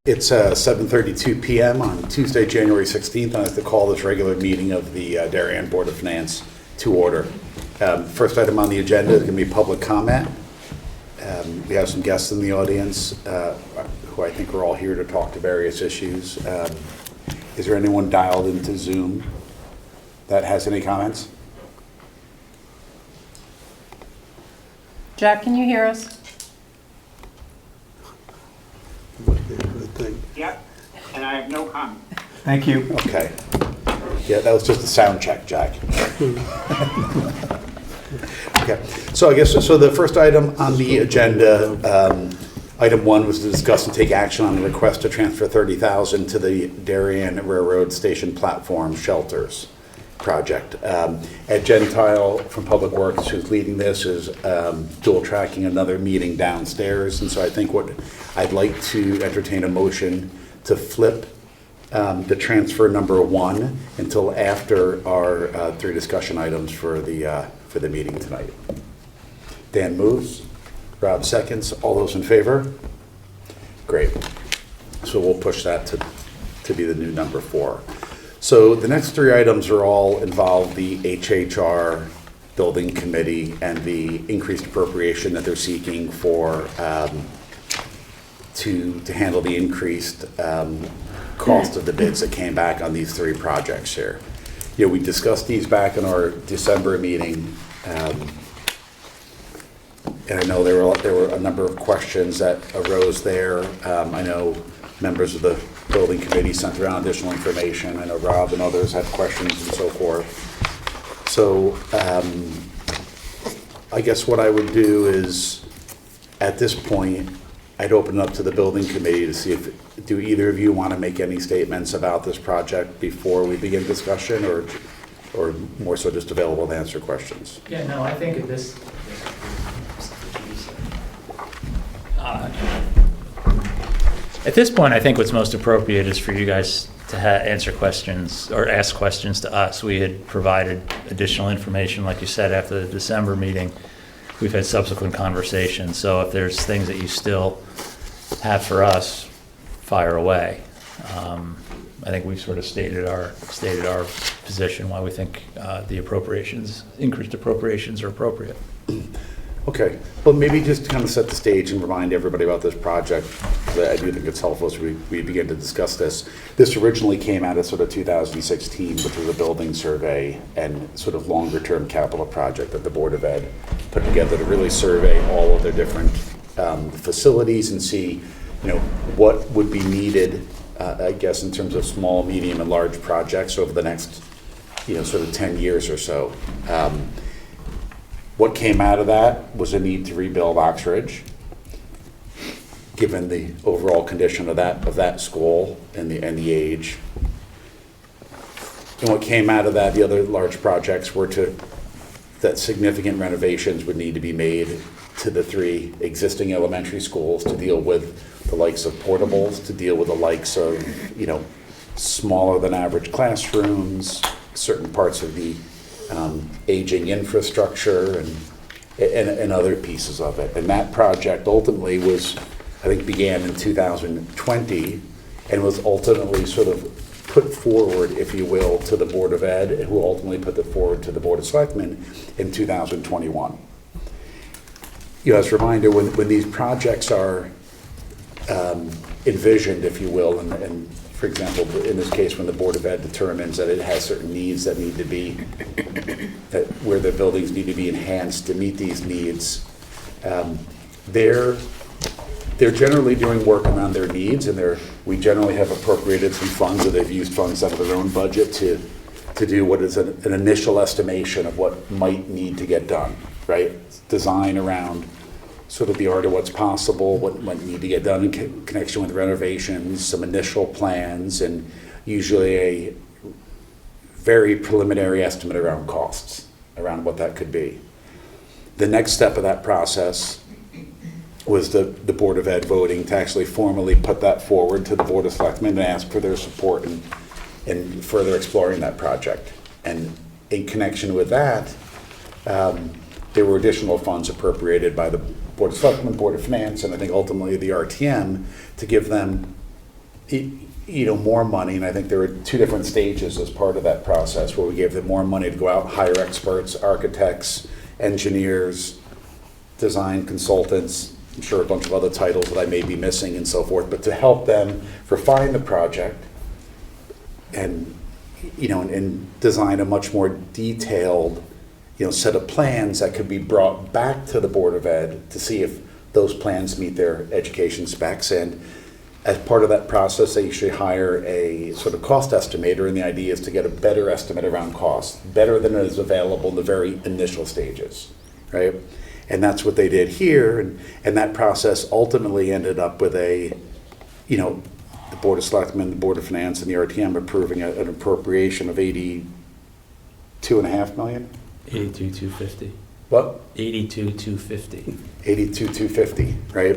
It's 7:32 p.m. on Tuesday, January 16th. I'd like to call this regular meeting of the Darien Board of Finance to order. First item on the agenda is going to be public comment. We have some guests in the audience who I think are all here to talk to various issues. Is there anyone dialed into Zoom that has any comments? Jack, can you hear us? Yep, and I have no comment. Thank you. Okay. Yeah, that was just a sound check, Jack. Okay, so I guess, so the first item on the agenda, item 1 was to discuss and take action on the request to transfer $30,000 to the Darien Railroad Station Platform Shelters project. Ed Gentile from Public Works, who's leading this, is dual tracking another meeting downstairs, and so I think what I'd like to entertain a motion to flip the transfer number 1 until after our 3 discussion items for the meeting tonight. Dan moves, Rob seconds. All those in favor? Great. So we'll push that to be the new number 4. So the next 3 items are all involve the HHR Building Committee and the increased appropriation that they're seeking for to handle the increased cost of the bids that came back on these 3 projects here. You know, we discussed these back in our December meeting, and I know there were a number of questions that arose there. I know members of the building committee sent around additional information. I know Rob and others had questions and so forth. So I guess what I would do is, at this point, I'd open it up to the building committee to see if, do either of you want to make any statements about this project before we begin discussion, or more so just available to answer questions? Yeah, no, I think at this, point, I think what's most appropriate is for you guys to answer questions or ask questions to us. We had provided additional information, like you said, after the December meeting. We've had subsequent conversations, so if there's things that you still have for us, fire away. I think we've sort of stated our position, why we think the increased appropriations are appropriate. Okay, well, maybe just to kind of set the stage and remind everybody about this project. I do think it's helpful as we begin to discuss this. This originally came out of sort of 2016, which was a building survey and sort of longer term capital project that the Board of Ed put together to really survey all of their different facilities and see, you know, what would be needed, I guess, in terms of small, medium, and large projects over the next, you know, sort of 10 years or so. What came out of that was a need to rebuild Oxridge, given the overall condition of that school and the age. And what came out of that, the other large projects were that significant renovations would need to be made to the 3 existing elementary schools to deal with the likes of portables, to deal with the likes of, you know, smaller than average classrooms, certain parts of the aging infrastructure and other pieces of it. And that project ultimately began in 2020 and was ultimately sort of put forward, if you will, to the Board of Ed, who ultimately put it forward to the Board of Selectmen in 2021. You know, as a reminder, when these projects are envisioned, if you will, and for example, in this case, when the Board of Ed determines that it has certain needs that need to be, that where the buildings need to be enhanced to meet these needs, they're generally doing work around their needs, and we generally have appropriated some funds, or they've used funds out of their own budget to do what is an initial estimation of what might need to get done, right? Design around sort of the art of what's possible, what might need to get done in connection with renovations, some initial plans, and usually a very preliminary estimate around costs, around what that could be. The next step of that process was the Board of Ed voting to actually formally put that forward to the Board of Selectmen and ask for their support in further exploring that project. And in connection with that, there were additional funds appropriated by the Board of Selectmen, Board of Finance, and I think ultimately the RTM to give them more money. And I think there were two different stages as part of that process where we gave them more money to go out and hire experts, architects, engineers, design consultants, I'm sure a bunch of other titles that I may be missing and so forth, but to help them refine the project and design a much more detailed set of plans that could be brought back to the Board of Ed to see if those plans meet their education specs. And as part of that process, they usually hire a sort of cost estimator, and the idea is to get a better estimate around cost, better than is available in the very initial stages, right? And that's what they did here, and that process ultimately ended up with the Board of Selectmen, the Board of Finance, and the RTM approving an appropriation of $82.5 million. 82,250. What? 82,250. 82,250, right?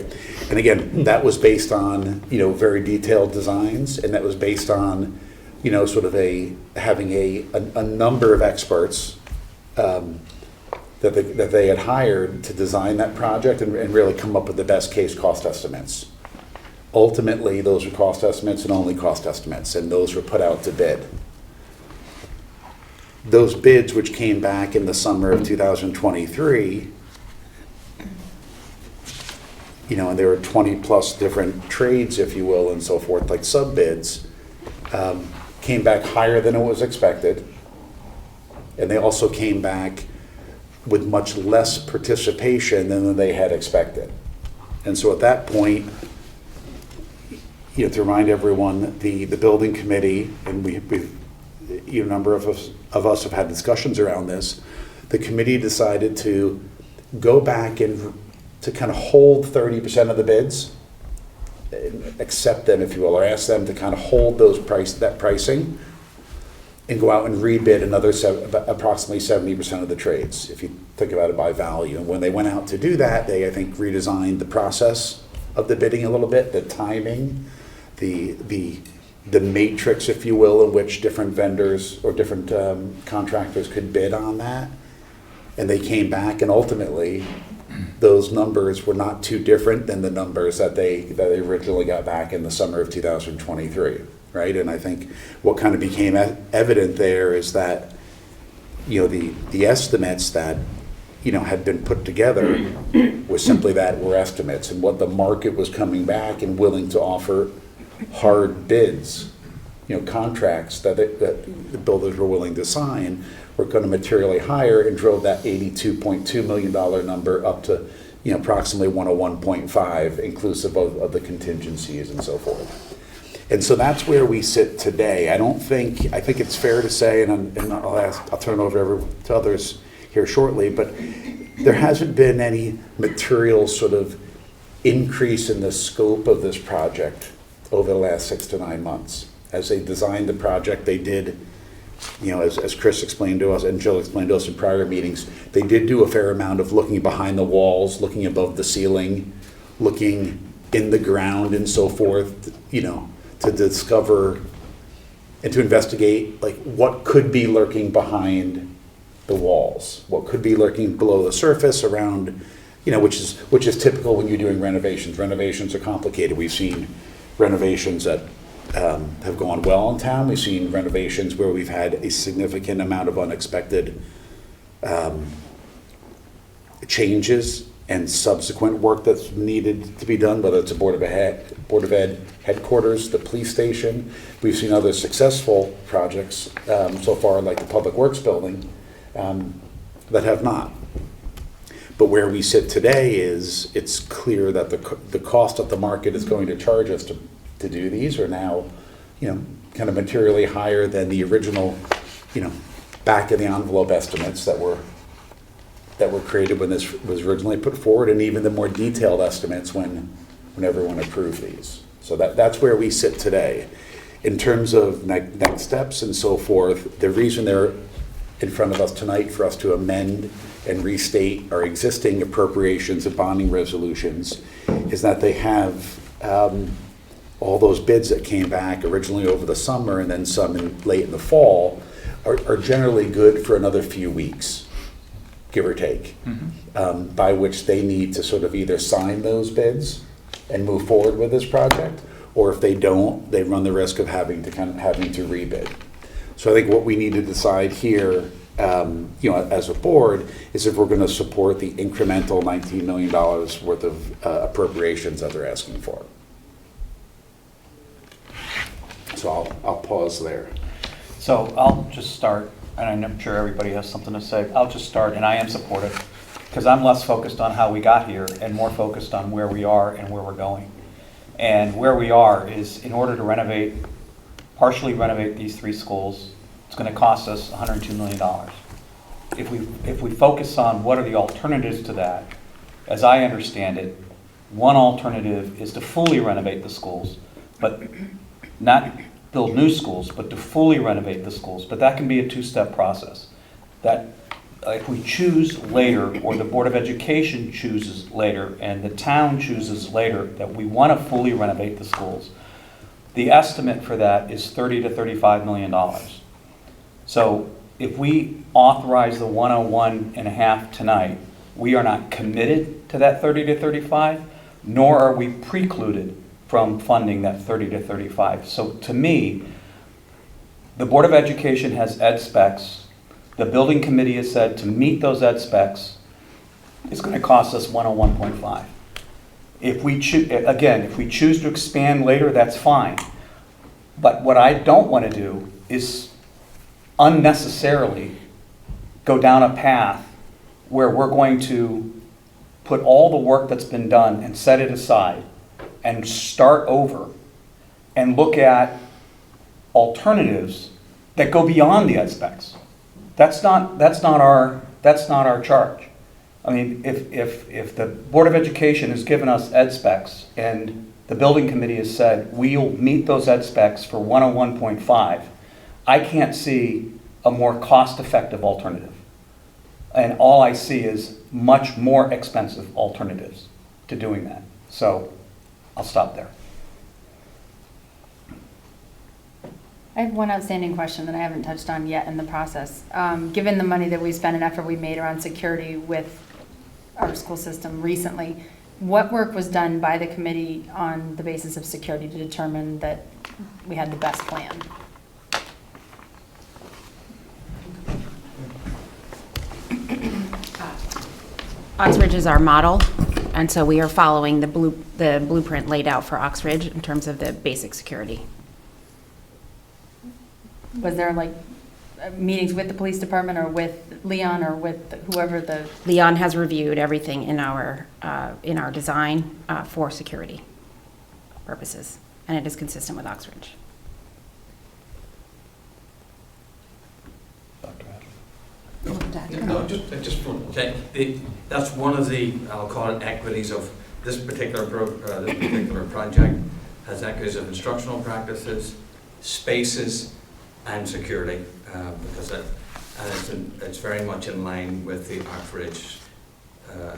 And again, that was based on very detailed designs, and that was based on sort of having a number of experts that they had hired to design that project and really come up with the best case cost estimates. Ultimately, those were cost estimates and only cost estimates, and those were put out to bid. Those bids, which came back in the summer of 2023, and there were 20 plus different trades, if you will, and so forth, like sub bids, came back higher than it was expected. And they also came back with much less participation than they had expected. And so at that point, to remind everyone, the building committee, and we've a number of us have had discussions around this, the committee decided to go back and to kind of hold 30% of the bids, accept them, if you will, or ask them to kind of hold that pricing and go out and rebid another approximately 70% of the trades, if you think about it by value. And when they went out to do that, they, I think, redesigned the process of the bidding a little bit, the timing, the matrix, if you will, in which different vendors or different contractors could bid on that. And they came back, and ultimately, those numbers were not too different than the numbers that they originally got back in the summer of 2023, right? And I think what kind of became evident there is that, the estimates that, had been put together was simply that were estimates, and what the market was coming back and willing to offer hard bids, contracts that the builders were willing to sign were going to materially higher, and drove that $82.2 million number up to approximately 101.5, inclusive of the contingencies and so forth. And so that's where we sit today. I think it's fair to say, and I'll turn it over to others here shortly, but there hasn't been any material sort of increase in the scope of this project over the last 6 to 9 months. As they designed the project, they did, as Chris explained to us and Jill explained to us in prior meetings, they did do a fair amount of looking behind the walls, looking above the ceiling, looking in the ground and so forth, to discover and to investigate like what could be lurking behind the walls, what could be lurking below the surface around, which is typical when you're doing renovations. Renovations are complicated. We've seen renovations that have gone well in town. We've seen renovations where we've had a significant amount of unexpected changes and subsequent work that's needed to be done, whether it's a Board of Ed headquarters, the police station. We've seen other successful projects so far, like the Public Works building, that have not. But where we sit today is it's clear that the cost that the market is going to charge us to do these are now, kind of materially higher than the original, back of the envelope estimates that were created when this was originally put forward, and even the more detailed estimates when everyone approved these. So that's where we sit today. In terms of next steps and so forth, the reason they're in front of us tonight for us to amend and restate our existing appropriations and bonding resolutions is that they have all those bids that came back originally over the summer and then some late in the fall are generally good for another few weeks. give or take, by which they need to sort of either sign those bids and move forward with this project, or if they don't, they run the risk of having to rebid. So I think what we need to decide here, as a board, is if we're going to support the incremental $19 million worth of appropriations that they're asking for. So I'll pause there. So I'll just start, and I'm sure everybody has something to say. I'll just start, and I am supportive, because I'm less focused on how we got here and more focused on where we are and where we're going. And where we are is, in order to partially renovate these 3 schools, it's going to cost us $102 million. If we focus on what are the alternatives to that, as I understand it, one alternative is to fully renovate the schools, but not build new schools, but to fully renovate the schools. But that can be a 2-step process. That if we choose later, or the Board of Education chooses later, and the town chooses later, that we want to fully renovate the schools, the estimate for that is $30 to $35 million. So if we authorize the 101.5 tonight, we are not committed to that 30 to 35, nor are we precluded from funding that 30 to 35. So to me, the Board of Education has ed specs. The building committee has said to meet those ed specs, it's going to cost us 101.5. If we choose to expand later, that's fine. But what I don't want to do is unnecessarily go down a path where we're going to put all the work that's been done and set it aside and start over and look at alternatives that go beyond the ed specs. That's not our charge. I mean, if the Board of Education has given us ed specs and the building committee has said we'll meet those ed specs for 101.5, I can't see a more cost-effective alternative. And all I see is much more expensive alternatives to doing that. So I'll stop there. I have one outstanding question that I haven't touched on yet in the process. Given the money that we spent and effort we made around security with our school system recently, what work was done by the committee on the basis of security to determine that we had the best plan? Oxbridge is our model, and so we are following the blueprint laid out for Oxbridge in terms of the basic security. Was there like meetings with the police department or with Leon or with whoever the? Leon has reviewed everything in our design for security purposes, and it is consistent with Oxbridge. No, just one. Okay, that's one of the, I'll call it, equities of this particular project. Has equities of instructional practices, spaces, and security, because it's very much in line with the Oxbridge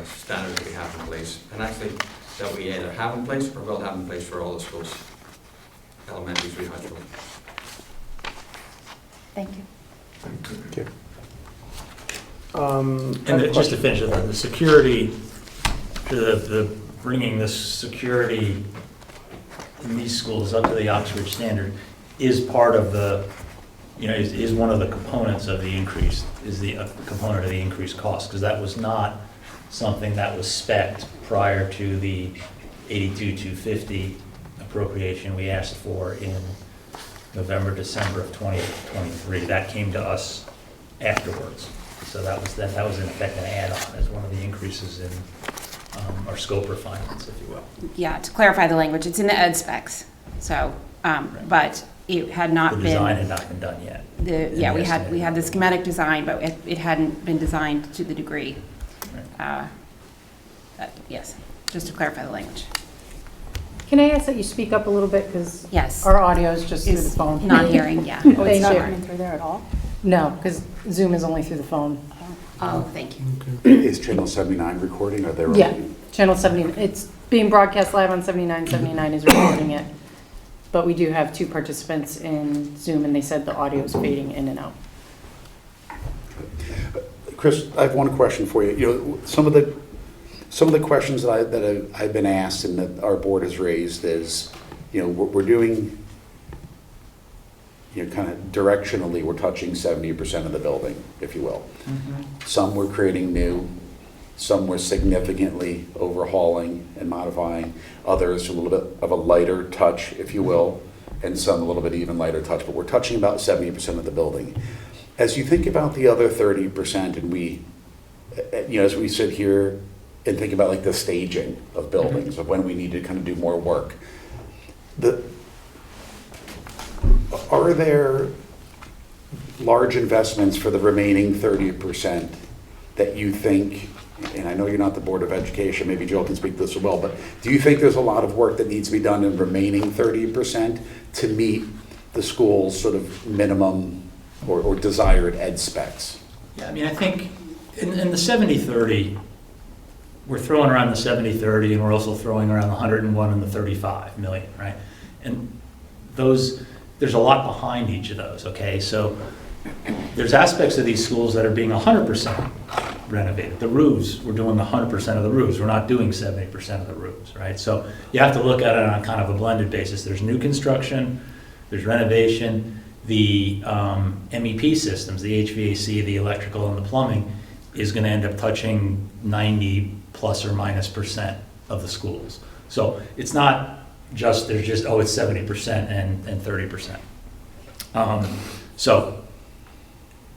standards that we have in place, and actually that we either have in place or will have in place for all the schools, elementary through high school. Thank you. Okay. And just to finish it, the security, the bringing this security in these schools up to the Oxford standard is part of the, is one of the components of the increase, is the component of the increased cost, because that was not something that was spec'd prior to the 82,250 appropriation we asked for in November, December of 2023. That came to us afterwards. So that was in effect an add-on as one of the increases in our scope refinements, if you will. Yeah, to clarify the language, it's in the ed specs. So, but it had not been. The design had not been done yet. We had the schematic design, but it hadn't been designed to the degree. Right. Yes, just to clarify the language. Can I ask that you speak up a little bit, because Yes. our audio is just through the phone. Not hearing, yeah. Oh, it's Thank not you. coming through there at all? No, because Zoom is only through the phone. Oh, thank you. Is Channel 79 recording? Are they? Yeah, Channel 70, it's being broadcast live on 79, 79 is recording it. But we do have 2 participants in Zoom, and they said the audio is fading in and out. Chris, I have one question for you. You know, some of the questions that I've been asked and that our board has raised is, you know, we're doing, you know, kind of directionally, we're touching 70% of the building, if you will. Some we're creating new, some we're significantly overhauling and modifying, others a little bit of a lighter touch, if you will, and some a little bit even lighter touch, but we're touching about 70% of the building. As you think about the other 30%, and we, you know, as we sit here and think about like the staging of buildings, of when we need to kind of do more work, are there large investments for the remaining 30% that you think, and I know you're not the Board of Education, maybe Jill can speak to this as well, but do you think there's a lot of work that needs to be done in the remaining 30% to meet the school's sort of minimum or desired ed specs? Yeah, I mean, I think in the 70-30, we're throwing around the 70-30, and we're also throwing around the 101 and the 35 million, right? And those, there's a lot behind each of those, okay? So there's aspects of these schools that are being 100% renovated. The roofs, we're doing 100% of the roofs. We're not doing 70% of the roofs, right? So you have to look at it on kind of a blended basis. There's new construction, there's renovation, the MEP systems, the HVAC, the electrical, and the plumbing is going to end up touching 90 plus or minus % of the schools. So it's not just, there's just, oh, it's 70% and 30%. So,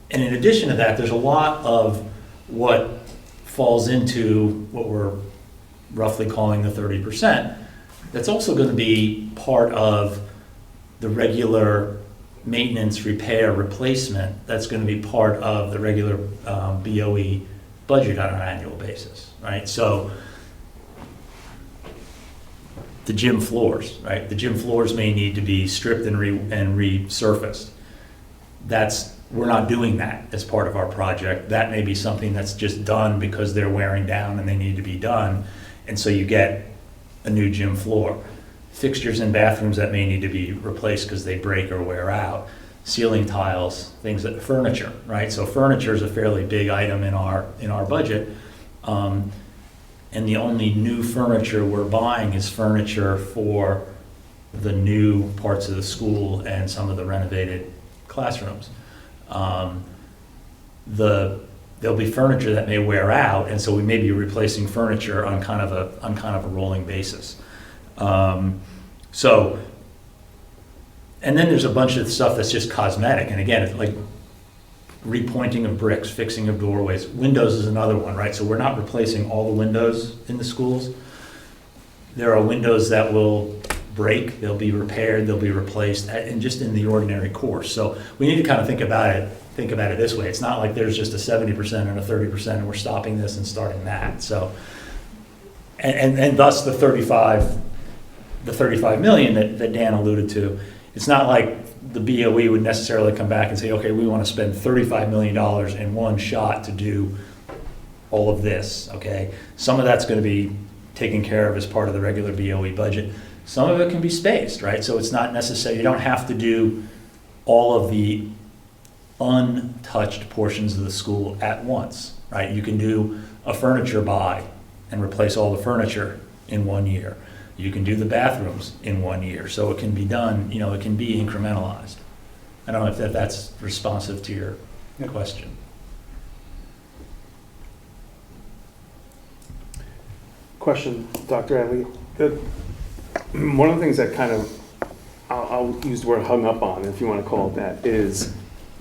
and in addition to that, there's a lot of what falls into what we're roughly calling the 30%. That's also going to be part of the regular maintenance, repair, replacement. That's going to be part of the regular BOE budget on an annual basis, right? So the gym floors, right? The gym floors may need to be stripped and resurfaced. We're not doing that as part of our project. That may be something that's just done because they're wearing down and they need to be done. And so you get a new gym floor. Fixtures in bathrooms that may need to be replaced because they break or wear out. Ceiling tiles, things that, furniture, right? So furniture is a fairly big item in our budget. And the only new furniture we're buying is furniture for the new parts of the school and some of the renovated classrooms. There'll be furniture that may wear out, and so we may be replacing furniture on kind of a rolling basis. So, and then there's a bunch of stuff that's just cosmetic, and again, it's like repointing of bricks, fixing of doorways. Windows is another one, right? So we're not replacing all the windows in the schools. There are windows that will break, they'll be repaired, they'll be replaced, and just in the ordinary course. So we need to kind of think about it this way. It's not like there's just a 70% and a 30% and we're stopping this and starting that. So, and thus the 35 million that Dan alluded to. It's not like the BOE would necessarily come back and say, okay, we want to spend $35 million in one shot to do all of this, okay? Some of that's going to be taken care of as part of the regular BOE budget. Some of it can be spaced, right? So it's not necessary, you don't have to do all of the untouched portions of the school at once, right? You can do a furniture buy and replace all the furniture in 1 year. You can do the bathrooms in 1 year. So it can be done, you know, it can be incrementalized. I don't know if that's responsive to your question. Question, Dr. Adley. One of the things that kind of, I'll use the word hung up on, if you want to call it that, is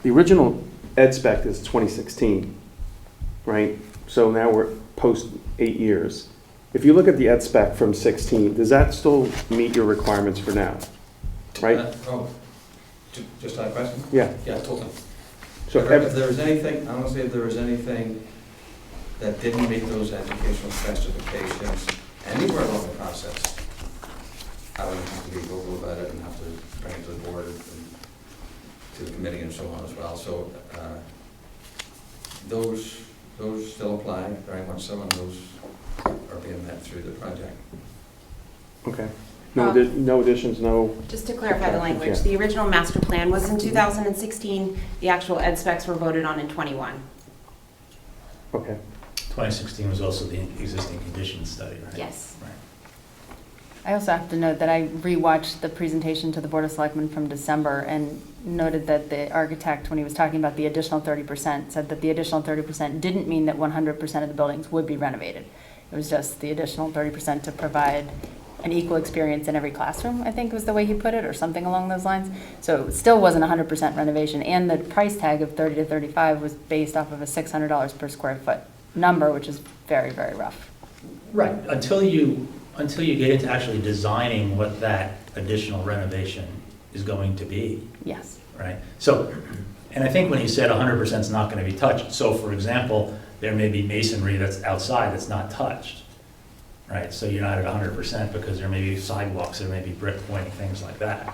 the original ed spec is 2016, right? So now we're post 8 years. If you look at the ed spec from 16, does that still meet your requirements for now, right? Just that question? Yeah. Yeah, totally. So If there was anything, honestly, if there was anything that didn't meet those educational specifications anywhere along the process, I would have to be vocal about it and have to bring it to the board and to the committee and so on as well. So those still apply very much so, and those are being met through the project. Okay. No additions, no. Just to clarify the language, the original master plan was in 2016. The actual ed specs were voted on in 21. Okay. 2016 was also the existing conditions study, right? Yes. Right. I also have to note that I rewatched the presentation to the Board of Selectmen from December and noted that the architect, when he was talking about the additional 30%, said that the additional 30% didn't mean that 100% of the buildings would be renovated. It was just the additional 30% to provide an equal experience in every classroom, I think was the way he put it, or something along those lines. So it still wasn't 100% renovation, and the price tag of 30 to 35 was based off of a $600 per square foot number, which is very, very rough. Right, until you get into actually designing what that additional renovation is going to be, Yes. right? So, and I think when he said 100% is not going to be touched, so for example, there may be masonry that's outside that's not touched, right? So you're not at 100% because there may be sidewalks, there may be brick pointing, things like that.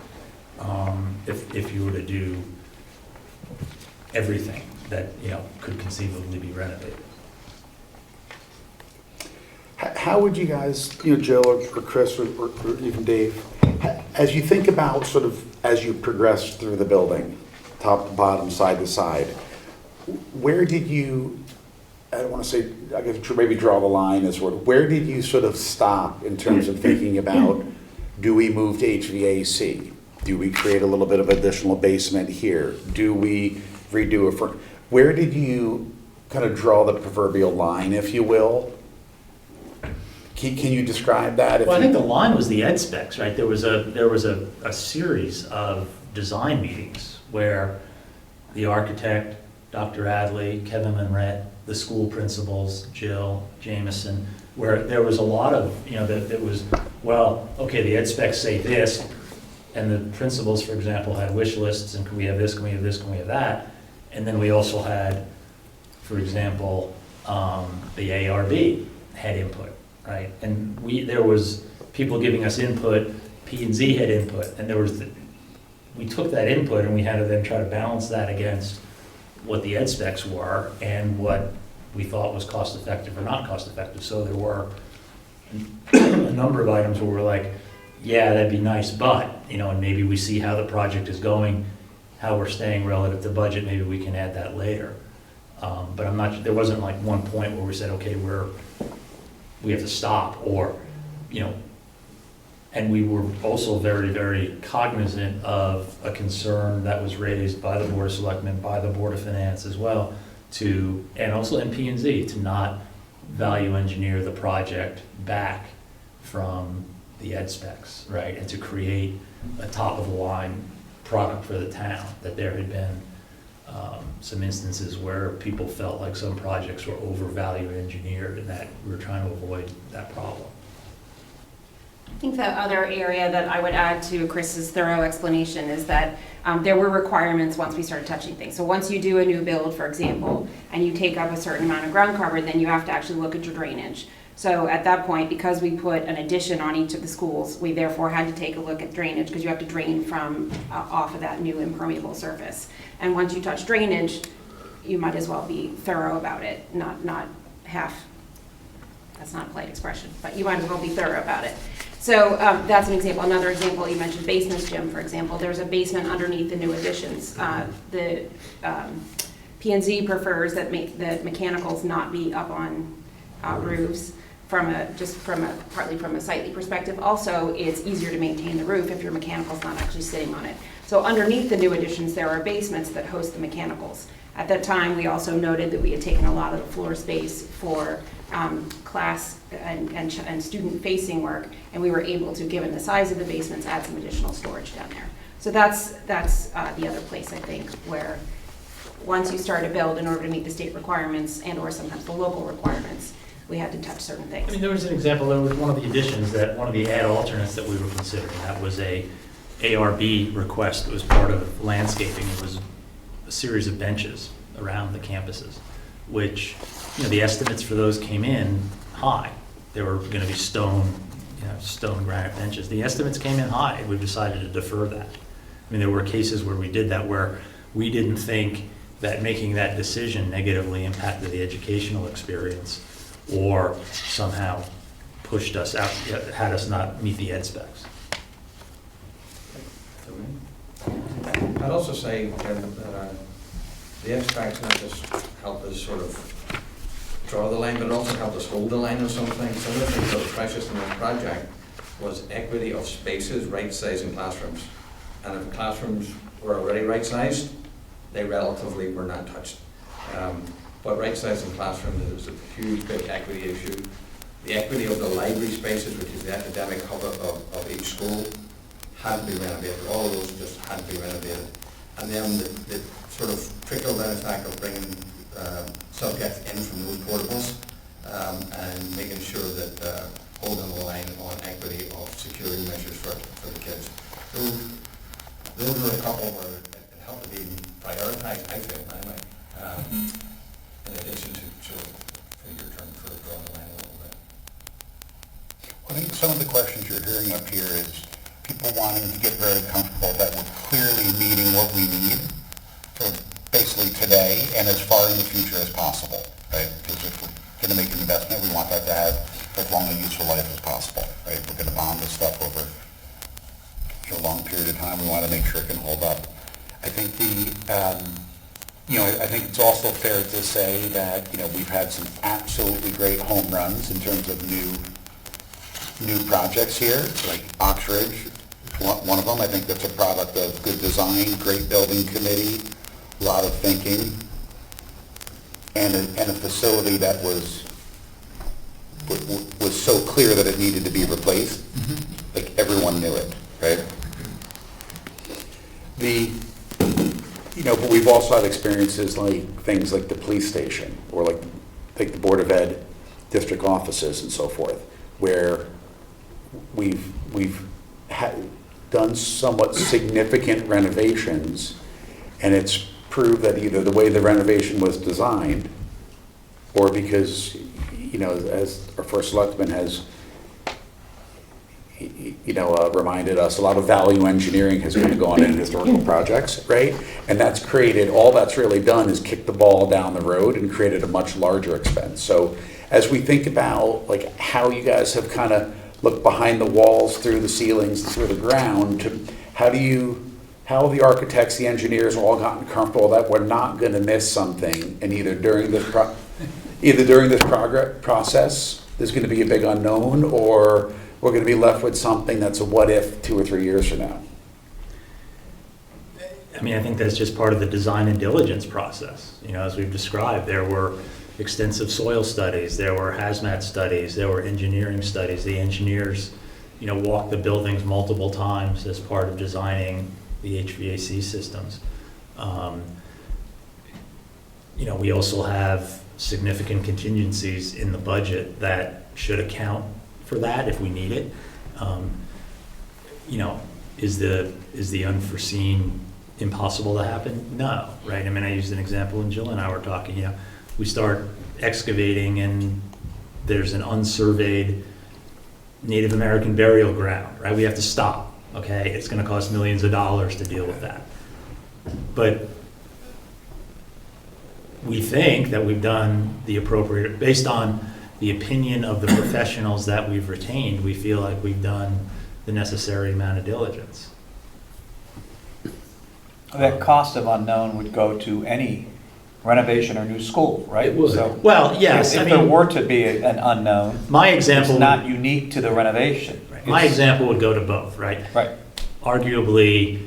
If you were to do everything that, could conceivably be renovated. How would you guys, Jill or Chris or even Dave, as you think about sort of as you progress through the building, top to bottom, side to side, where did you, I don't want to say, I guess maybe draw the line as sort of, where did you sort of stop in terms of thinking about, do we move to HVAC? Do we create a little bit of additional basement here? Do we redo where did you kind of draw the proverbial line, if you will? Can you describe that? Well, I think the line was the ed specs, right? There was a series of design meetings where the architect, Dr. Adley, Kevin Monret, the school principals, Jill, Jameson, where there was a lot of, that was, well, okay, the ed specs say this, and the principals, for example, had wish lists, and can we have this, can we have this, can we have that? And then we also had, for example, the ARB had input. Right, and there was people giving us input, P&Z had input, and we took that input and we had to then try to balance that against what the ed specs were and what we thought was cost effective or not cost effective. So there were a number of items where we're like, yeah, that'd be nice, but, and maybe we see how the project is going, how we're staying relative to budget, maybe we can add that later. But there wasn't like one point where we said, okay, we have to stop, or, and we were also very, very cognizant of a concern that was raised by the Board of Selectmen, by the Board of Finance as well, and also in P&Z, to not value engineer the project back from the ed specs, right? And to create a top of the line product for the town, that there had been some instances where people felt like some projects were overvalued engineered, and that we were trying to avoid that problem. I think the other area that I would add to Chris's thorough explanation is that there were requirements once we started touching things. So once you do a new build, for example, and you take up a certain amount of ground cover, then you have to actually look at your drainage. So at that point, because we put an addition on each of the schools, we therefore had to take a look at drainage, because you have to drain from off of that new impermeable surface. And once you touch drainage, you might as well be thorough about it, not half, that's not a polite expression, but you might as well be thorough about it. So that's an example. Another example, you mentioned basements, Jim, for example. There's a basement underneath the new additions. The P&Z prefers that mechanicals not be up on roofs, partly from a sightly perspective. Also, it's easier to maintain the roof if your mechanical's not actually sitting on it. So underneath the new additions, there are basements that host the mechanicals. At that time, we also noted that we had taken a lot of the floor space for class and student-facing work, and we were able to, given the size of the basements, add some additional storage down there. So that's the other place, I think, where once you start to build in order to meet the state requirements and or sometimes the local requirements, we had to touch certain things. I mean, there was an example, there was one of the additions that, one of the add alternates that we were considering, that was a ARB request that was part of landscaping. It was a series of benches around the campuses, which, the estimates for those came in high. They were going to be stone granite benches. The estimates came in high, and we've decided to defer that. I mean, there were cases where we did that, where we didn't think that making that decision negatively impacted the educational experience or somehow pushed us out, had us not meet the ed specs. I'd also say that the ed specs not just help us sort of draw the line, but it also helped us hold the line on some things. Some of the things that were precious in this project was equity of spaces, right size in classrooms. And if classrooms were already right sized, they relatively were not touched. But right size in classrooms is a huge big equity issue. The equity of the library spaces, which is the academic hub of each school, had to be renovated. All of those just had to be renovated. And then the sort of trickle-down effect of bringing subjects in from those portables and making sure that holding the line on equity of security measures for the kids. Those were a couple where it helped to be prioritized, I feel, anyway, in addition to your term for drawing the line a little bit. I think some of the questions you're hearing up here is people wanting to get very comfortable that we're clearly meeting what we need for basically today and as far in the future as possible, right? Because if we're going to make an investment, we want that to have as long a useful life as possible, right? If we're going to bond this stuff over a long period of time, we want to make sure it can hold up. I think I think it's also fair to say that, we've had some absolutely great home runs in terms of new projects here, like Oxridge, one of them. I think that's a product of good design, great building committee, a lot of thinking, and a facility that was so clear that it needed to be replaced. Like everyone knew it, right? But we've also had experiences like things like the police station or like the Board of Ed district offices and so forth, where we've done somewhat significant renovations, and it's proved that either the way the renovation was designed, or because, as our first selectman has, reminded us, a lot of value engineering has been gone in historical projects, right? And that's created, all that's really done is kick the ball down the road and created a much larger expense. So as we think about like how you guys have kind of looked behind the walls, through the ceilings, through the ground, to how have the architects, the engineers all gotten comfortable that we're not going to miss something, and either during this process there's going to be a big unknown, or we're going to be left with something that's a what if 2 or 3 years from now? I mean, I think that's just part of the design and diligence process. As we've described, there were extensive soil studies, there were hazmat studies, there were engineering studies. The engineers, walked the buildings multiple times as part of designing the HVAC systems. We also have significant contingencies in the budget that should account for that if we need it. Is the unforeseen impossible to happen? No, right? I mean, I used an example, and Jill and I were talking, we start excavating and there's an unsurveyed Native American burial ground, right? We have to stop, okay? It's gonna cost millions of dollars to deal with that. But we think that we've done the appropriate, based on the opinion of the professionals that we've retained, we feel like we've done the necessary amount of diligence. That cost of unknown would go to any renovation or new school, right? It would. So Well, yes. If there were to be an unknown, my example, it's not unique to the renovation. Right. My example would go to both, right? Right. Arguably,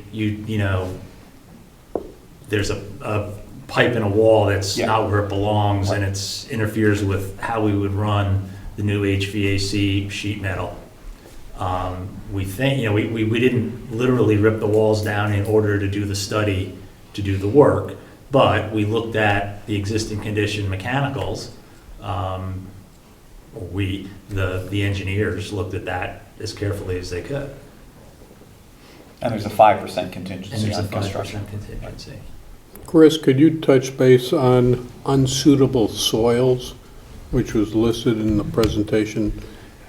there's a pipe in a wall that's not where it belongs, and it interferes with how we would run the new HVAC sheet metal. We think, we didn't literally rip the walls down in order to do the study, to do the work, but we looked at the existing condition mechanicals. The engineers looked at that as carefully as they could. And there's a 5% And contingency there's a on 5% construction. contingency. Chris, could you touch base on unsuitable soils, which was listed in the presentation?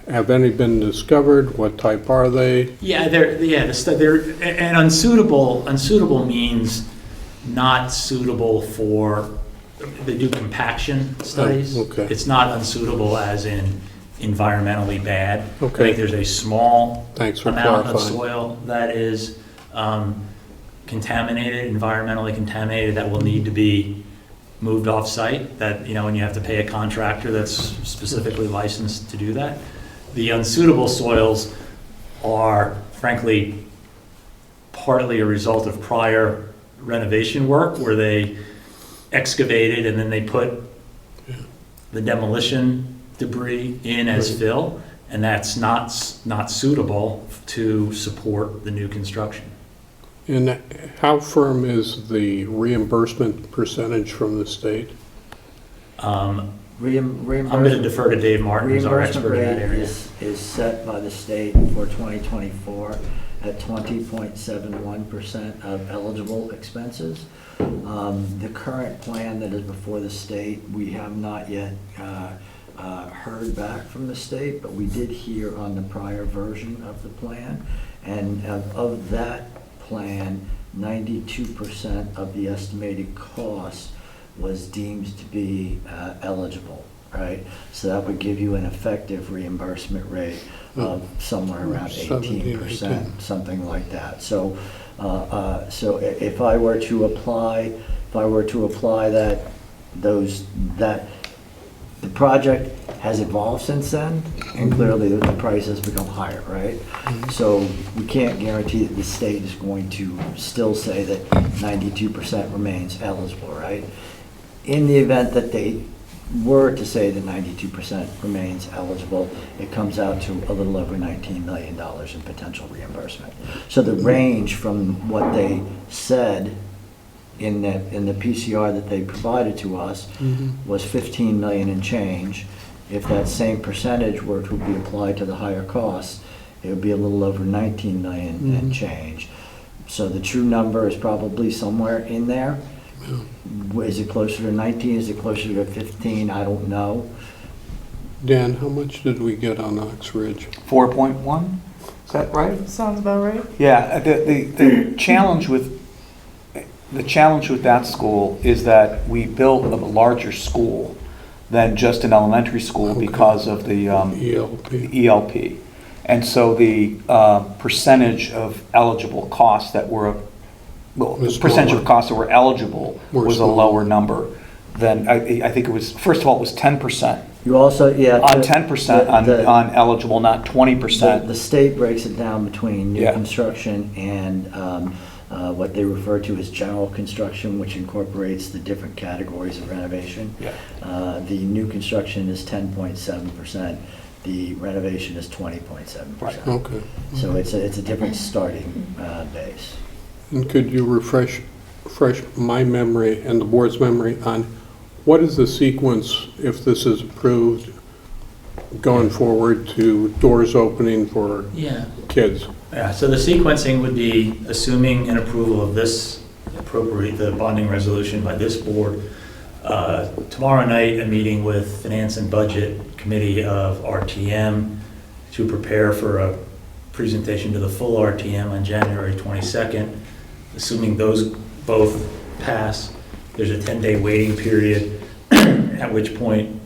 Have any been discovered? What type are they? Yeah, and unsuitable means not suitable for, they do compaction studies. Oh, okay. It's not unsuitable as in environmentally bad. Okay. I think there's a small Thanks for amount of clarifying. soil that is contaminated, environmentally contaminated, that will need to be moved off-site, that, and you have to pay a contractor that's specifically licensed to do that. The unsuitable soils are frankly partly a result of prior renovation work where they excavated and then they put the demolition debris in as fill, and that's not suitable to support the new construction. And how firm is the reimbursement percentage from the state? I'm going to defer to Dave Martin, who's our expert in that area. Is set by the state for 2024 at 20.71% of eligible expenses. The current plan that is before the state, we have not yet heard back from the state, but we did hear on the prior version of the plan. And of that plan, 92% of the estimated cost was deemed to be eligible, right? So that would give you an effective reimbursement rate of somewhere around 18%, something like that. So, so if I were to apply that, the project has evolved since then, and clearly the price has become higher, right? So we can't guarantee that the state is going to still say that 92% remains eligible, right? In the event that they were to say that 92% remains eligible, it comes out to a little over $19 million in potential reimbursement. So the range from what they said in the PCR that they provided to us was 15 million and change. If that same percentage were to be applied to the higher costs, it would be a little over 19 million and change. So the true number is probably somewhere in there. Is it closer to 19? Is it closer to 15? I don't know. Dan, how much did we get on Ox Ridge? 4.1, is that right? Sounds about right. Yeah, the challenge with that school is that we built a larger school than just an elementary school because of the ELP. And so the percentage of eligible costs that were, the percentage of costs that were eligible was a lower number than, I think it was, first of all, it was 10%. You also, yeah. On 10% on eligible, not 20%. The state breaks it down between new Yeah. construction and what they refer to as general construction, which incorporates the different categories of renovation. Yeah. The new construction is 10.7%. The renovation is 20.7%. Right. Okay. So it's a different starting base. And could you refresh my memory and the board's memory on what is the sequence, if this is approved, going forward to doors opening for kids? Yeah, so the sequencing would be assuming an approval of this the bonding resolution by this board. Tomorrow night, a meeting with Finance and Budget Committee of RTM to prepare for a presentation to the full RTM on January 22nd. Assuming those both pass, there's a 10-day waiting period, at which point,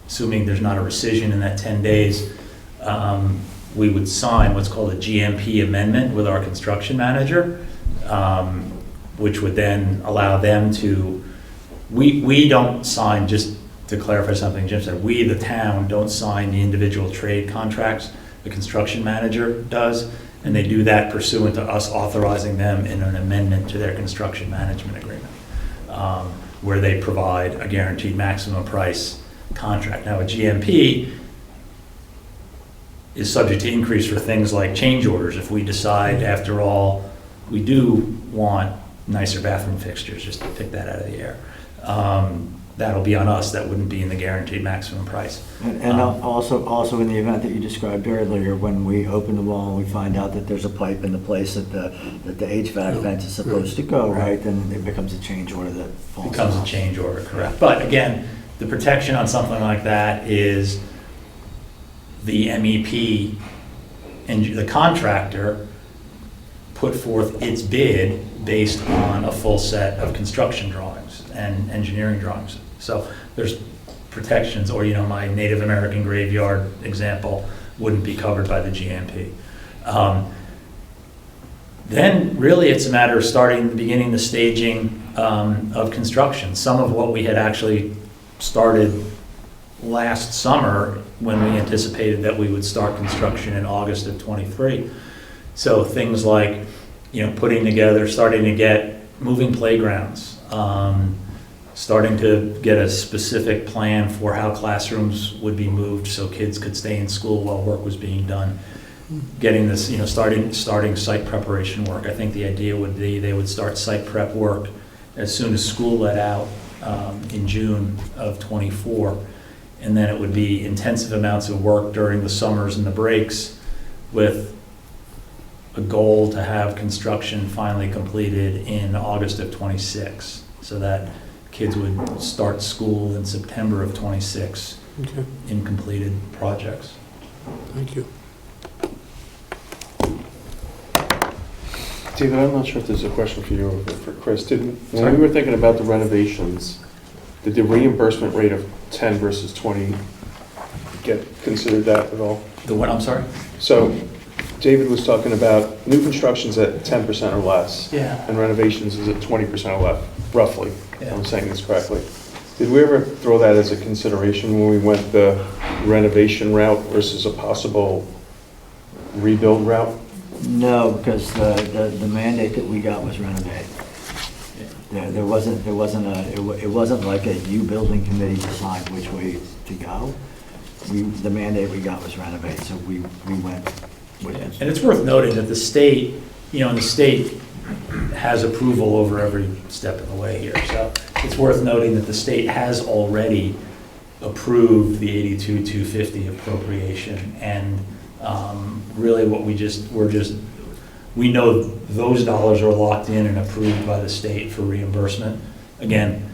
assuming there's not a rescission in that 10 days, we would sign what's called a GMP amendment with our construction manager, which would then allow them to, we don't sign, just to clarify something Jim said, we, the town, don't sign the individual trade contracts. The construction manager does, and they do that pursuant to us authorizing them in an amendment to their construction management agreement, where they provide a guaranteed maximum price contract. Now, a GMP is subject to increase for things like change orders. If we decide, after all, we do want nicer bathroom fixtures, just to pick that out of the air, that'll be on us. That wouldn't be in the guaranteed maximum price. And also in the event that you described earlier, when we open the wall and we find out that there's a pipe in the place that the HVAC vent is supposed to go, right, then it becomes a change order that falls Becomes off. a change order, correct. But again, the protection on something like that is the MEP and the contractor put forth its bid based on a full set of construction drawings and engineering drawings. So there's protections, or my Native American graveyard example wouldn't be covered by the GMP. Then really it's a matter of beginning the staging of construction. Some of what we had actually started last summer when we anticipated that we would start construction in August of '23. So things like, putting together, starting to get moving playgrounds, starting to get a specific plan for how classrooms would be moved so kids could stay in school while work was being done. Getting this, starting site preparation work. I think the idea would be they would start site prep work as soon as school let out in June of '24. And then it would be intensive amounts of work during the summers and the breaks with a goal to have construction finally completed in August of '26, so that kids would start school in September of '26 Okay, in completed projects. thank you. David, I'm not sure if this is a question for you or for Chris. When Sorry? we were thinking about the renovations, did the reimbursement rate of 10 versus 20 get considered that at all? The what, I'm sorry? So David was talking about new construction's at 10% or less, Yeah. and renovations is at 20% or less, roughly, if Yeah. I'm saying this correctly. Did we ever throw that as a consideration when we went the renovation route versus a possible rebuild route? No, because the mandate that we got was renovate. There wasn't like a you building committee decide which way to go. The mandate we got was renovate, so we went with it. And it's worth noting that the state, the state has approval over every step of the way here. So it's worth noting that the state has already approved the 82,250 appropriation. And really what we know those dollars are locked in and approved by the state for reimbursement. Again,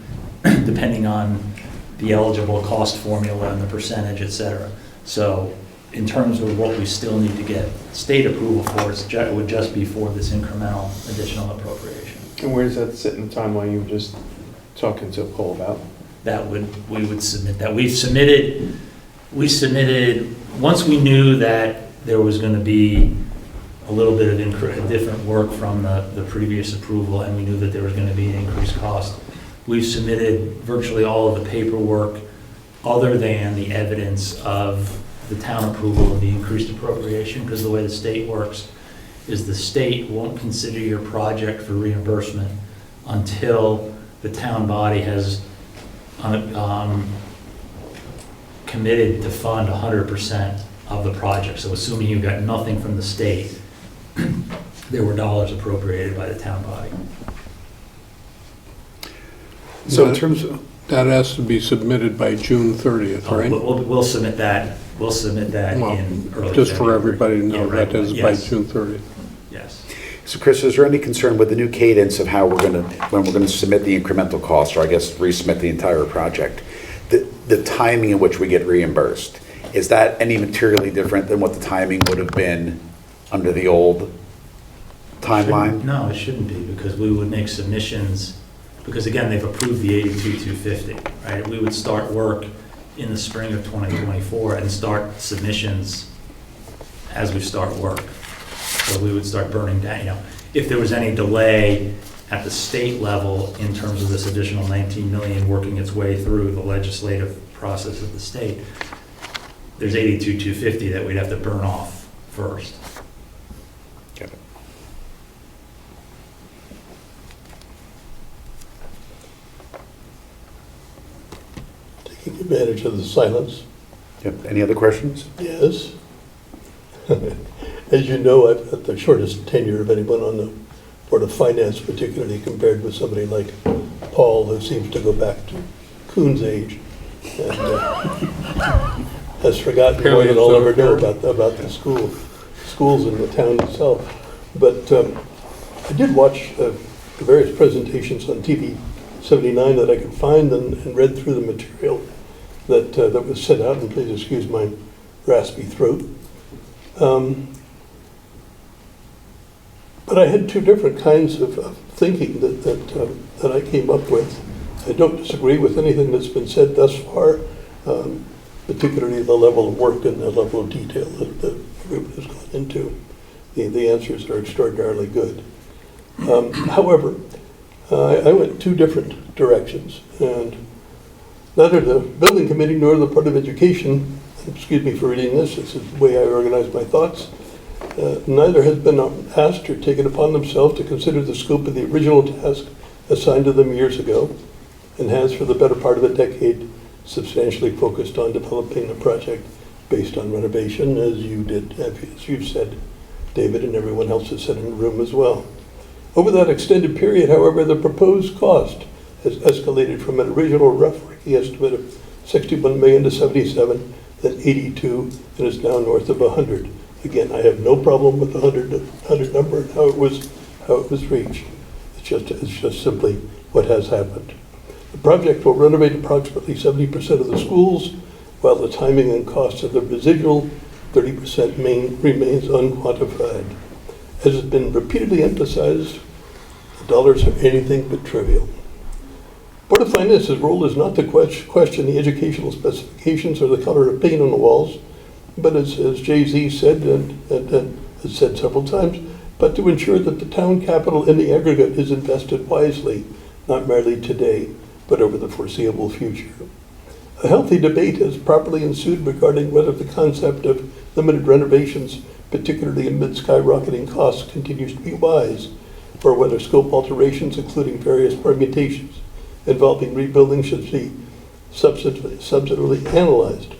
depending on the eligible cost formula and the percentage, et cetera. So in terms of what we still need to get state approval for, it would just be for this incremental additional appropriation. And where does that sit in the timeline you were just talking to Paul about? We would submit that. We submitted, once we knew that there was going to be a little bit of different work from the previous approval, and we knew that there was going to be an increased cost, we've submitted virtually all of the paperwork other than the evidence of the town approval of the increased appropriation, because the way the state works is the state won't consider your project for reimbursement until the town body has committed to fund 100% of the project. So assuming you got nothing from the state, there were dollars appropriated by the town body. So in terms of, That has to be submitted by June 30th, right? We'll submit that. We'll submit that Well, in early just for February. everybody to know, Yeah, right. that is by Yes. June 30th. Yes. so Chris, is there any concern with the new cadence of how when we're gonna submit the incremental cost, or I guess resubmit the entire project, the timing in which we get reimbursed? Is that any materially different than what the timing would have been under the old timeline? No, it shouldn't be, because we would make submissions, because again, they've approved the 82,250, right? We would start work in the spring of 2024 and start submissions as we start work. So we would start burning down, if there was any delay at the state level in terms of this additional 19 million working its way through the legislative process of the state, there's 82,250 that we'd have to burn off first. Got it. Taking advantage of the silence. Yep, any other questions? Yes. As you know, I've got the shortest tenure of anyone on the Board of Finance, particularly compared with somebody like Paul, who seems to go back to Coon's age and has forgotten more than I'll ever know about the schools in the town itself. But I did watch the various presentations on TV 79 that I could find and read through the material that was sent out, and please excuse my raspy throat. But I had two different kinds of thinking that I came up with. I don't disagree with anything that's been said thus far, particularly the level of work and the level of detail that everybody's gone into. the answers are extraordinarily good. However, I went two different directions, and neither the building committee nor the Board of Education, excuse me for reading this is the way I organize my thoughts, neither has been asked or taken upon themselves to consider the scope of the original task assigned to them years ago, and has for the better part of a decade substantially focused on developing a project based on renovation, as you did, as you've said, David, and everyone else has said in the room as well. Over that extended period, however, the proposed cost has escalated from an original rough working estimate of 61 million to 77, then 82, and is now north of 100. Again, I have no problem with the 100 number and how it was reached. It's just simply what has happened. The project will renovate approximately 70% of the schools, while the timing and cost of the residual 30% remains unquantified. As has been repeatedly emphasized, the dollars are anything but trivial. Board of Finance's role is not to question the educational specifications or the color of paint on the walls, but as Jay-Z said and has said several times, but to ensure that the town capital in the aggregate is invested wisely, not merely today, but over the foreseeable future. A healthy debate has properly ensued regarding whether the concept of limited renovations, particularly amid skyrocketing costs, continues to be wise, or whether scope alterations, including various permutations involving rebuilding, should be substantively analyzed,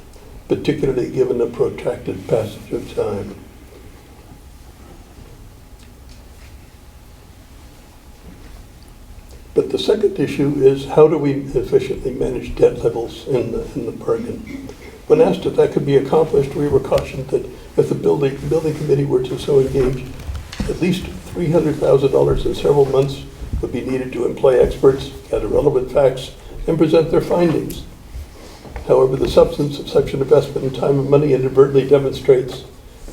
particularly given the protracted passage of time. But the second issue is, how do we efficiently manage debt levels in the bargain? When asked if that could be accomplished, we were cautioned that if the building committee were to so engage, at least $300,000 in several months would be needed to employ experts, gather relevant facts, and present their findings. However, the substance of such an investment in time and money inadvertently demonstrates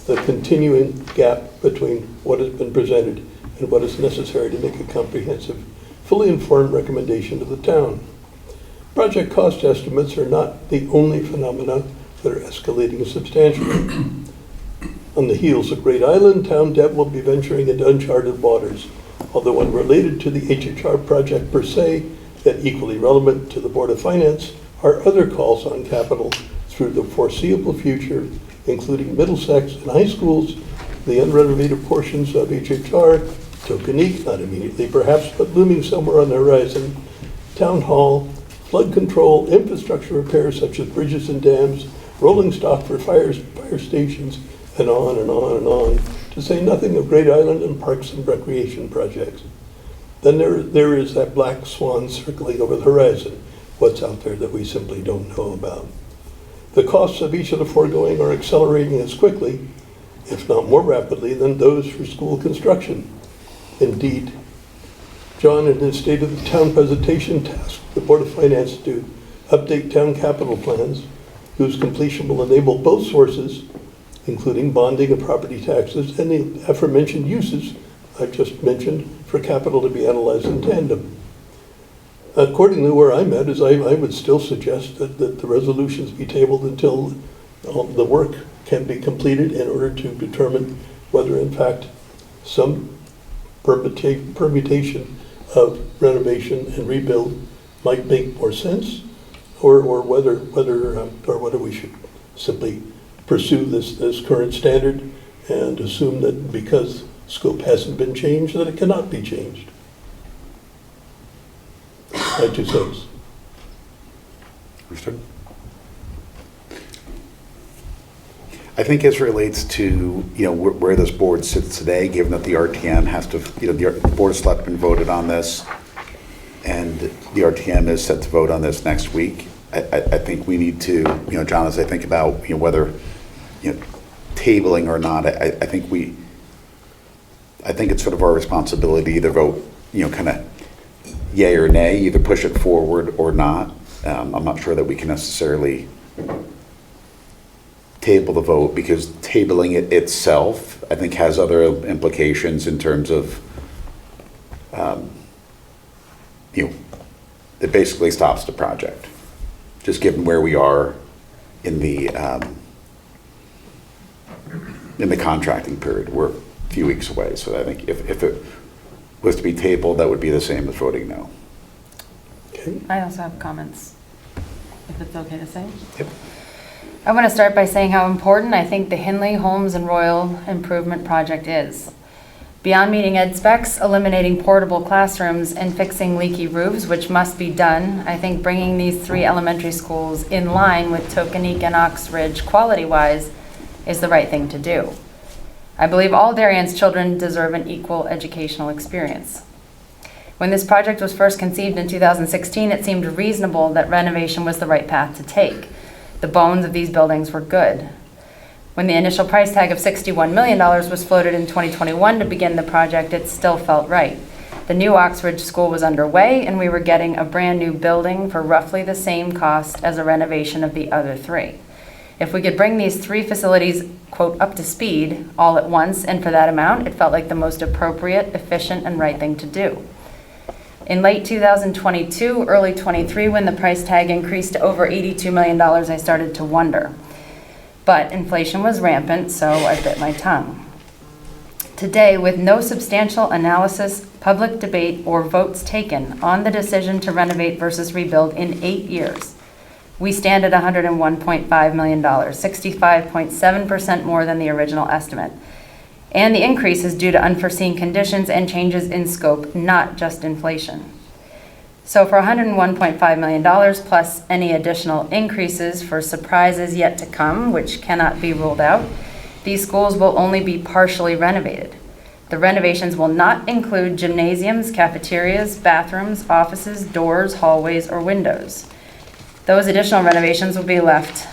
the continuing gap between what has been presented and what is necessary to make a comprehensive, fully informed recommendation to the town. Project cost estimates are not the only phenomena that are escalating substantially. On the heels of Great Island, town debt will be venturing into uncharted waters, although unrelated to the HHR project per se, yet equally relevant to the Board of Finance, are other calls on capital through the foreseeable future, including Middlesex and high schools, the unrenovated portions of HHR, Tokenique, not immediately perhaps, but looming somewhere on the horizon, Town Hall, flood control, infrastructure repairs such as bridges and dams, rolling stock for fire stations, and on and on and on, to say nothing of Great Island and parks and recreation projects. Then there is that black swan circling over the horizon, what's out there that we simply don't know about. The costs of each of the foregoing are accelerating as quickly, if not more rapidly, than those for school construction. Indeed, John, in his State of the Town presentation, tasked the Board of Finance to update town capital plans, whose completion will enable both sources, including bonding and property taxes, and the aforementioned uses I've just mentioned, for capital to be analyzed in tandem. Accordingly, where I'm at is I would still suggest that the resolutions be tabled until the work can be completed in order to determine whether, in fact, some permutation of renovation and rebuild might make more sense, or whether we should simply pursue this current standard and assume that because scope hasn't been changed, that it cannot be changed. My 2 cents. Understood. I think as relates to, where this board sits today, given that the RTM has to, the Board of Selectmen voted on this, and the RTM is set to vote on this next week, I think we need to, John, as I think about, whether, tabling or not, I think it's sort of our responsibility to either vote, kind of yay or nay, either push it forward or not. I'm not sure that we can necessarily table the vote, because tabling it itself, I think, has other implications in terms of, it basically stops the project, just given where we are in the contracting period. few weeks away. So I think if it was to be tabled, that would be the same as voting no. Okay. I also have comments, if it's okay to say. Yep. I want to start by saying how important I think the Hindley, Holmes, and Royle improvement project is. Beyond meeting ed specs, eliminating portable classrooms, and fixing leaky roofs, which must be done, I think bringing these 3 elementary schools in line with Tokenique and Ox Ridge quality-wise is the right thing to do. I believe all Darien's children deserve an equal educational experience. When this project was first conceived in 2016, it seemed reasonable that renovation was the right path to take. The bones of these buildings were good. When the initial price tag of $61 million was floated in 2021 to begin the project, it still felt right. The new Oxford School was underway, and we were getting a brand new building for roughly the same cost as a renovation of the other 3. If we could bring these 3 facilities, quote, up to speed all at once and for that amount, it felt like the most appropriate, efficient, and right thing to do. In late 2022, early 23, when the price tag increased to over $82 million, I started to wonder. But inflation was rampant, so I bit my tongue. Today, with no substantial analysis, public debate, or votes taken on the decision to renovate versus rebuild in 8 years, we stand at $101.5 million, 65.7% more than the original estimate. And the increase is due to unforeseen conditions and changes in scope, not just inflation. So for $101.5 million plus any additional increases for surprises yet to come, which cannot be ruled out, these schools will only be partially renovated. The renovations will not include gymnasiums, cafeterias, bathrooms, offices, doors, hallways, or windows. Those additional renovations will be left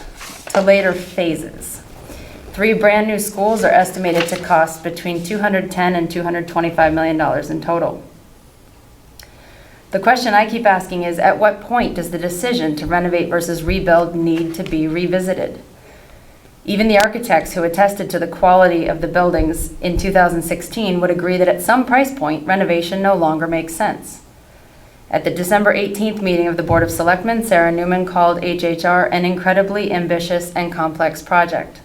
to later phases. 3 brand new schools are estimated to cost between $210 and $225 million in total. The question I keep asking is, at what point does the decision to renovate versus rebuild need to be revisited? Even the architects who attested to the quality of the buildings in 2016 would agree that at some price point, renovation no longer makes sense. At the December 18th meeting of the Board of Selectmen, Sarah Newman called HHR an incredibly ambitious and complex project.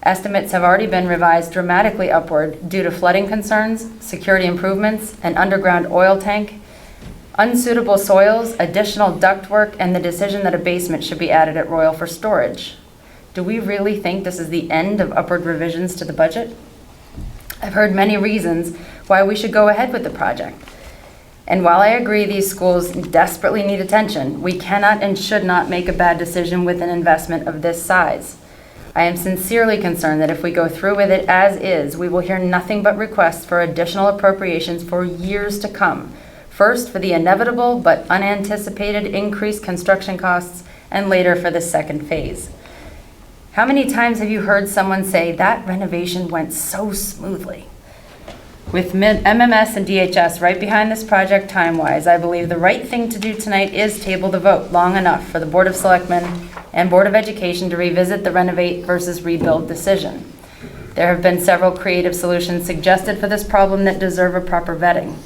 Estimates have already been revised dramatically upward due to flooding concerns, security improvements, an underground oil tank, unsuitable soils, additional ductwork, and the decision that a basement should be added at Royle for storage. Do we really think this is the end of upward revisions to the budget? I've heard many reasons why we should go ahead with the project. And while I agree these schools desperately need attention, we cannot and should not make a bad decision with an investment of this size. I am sincerely concerned that if we go through with it as is, we will hear nothing but requests for additional appropriations for years to come. First, for the inevitable but unanticipated increased construction costs, and later for the second phase. How many times have you heard someone say, that renovation went so smoothly? With MMS and DHS right behind this project time-wise, I believe the right thing to do tonight is table the vote long enough for the Board of Selectmen and Board of Education to revisit the renovate versus rebuild decision. There have been several creative solutions suggested for this problem that deserve a proper vetting.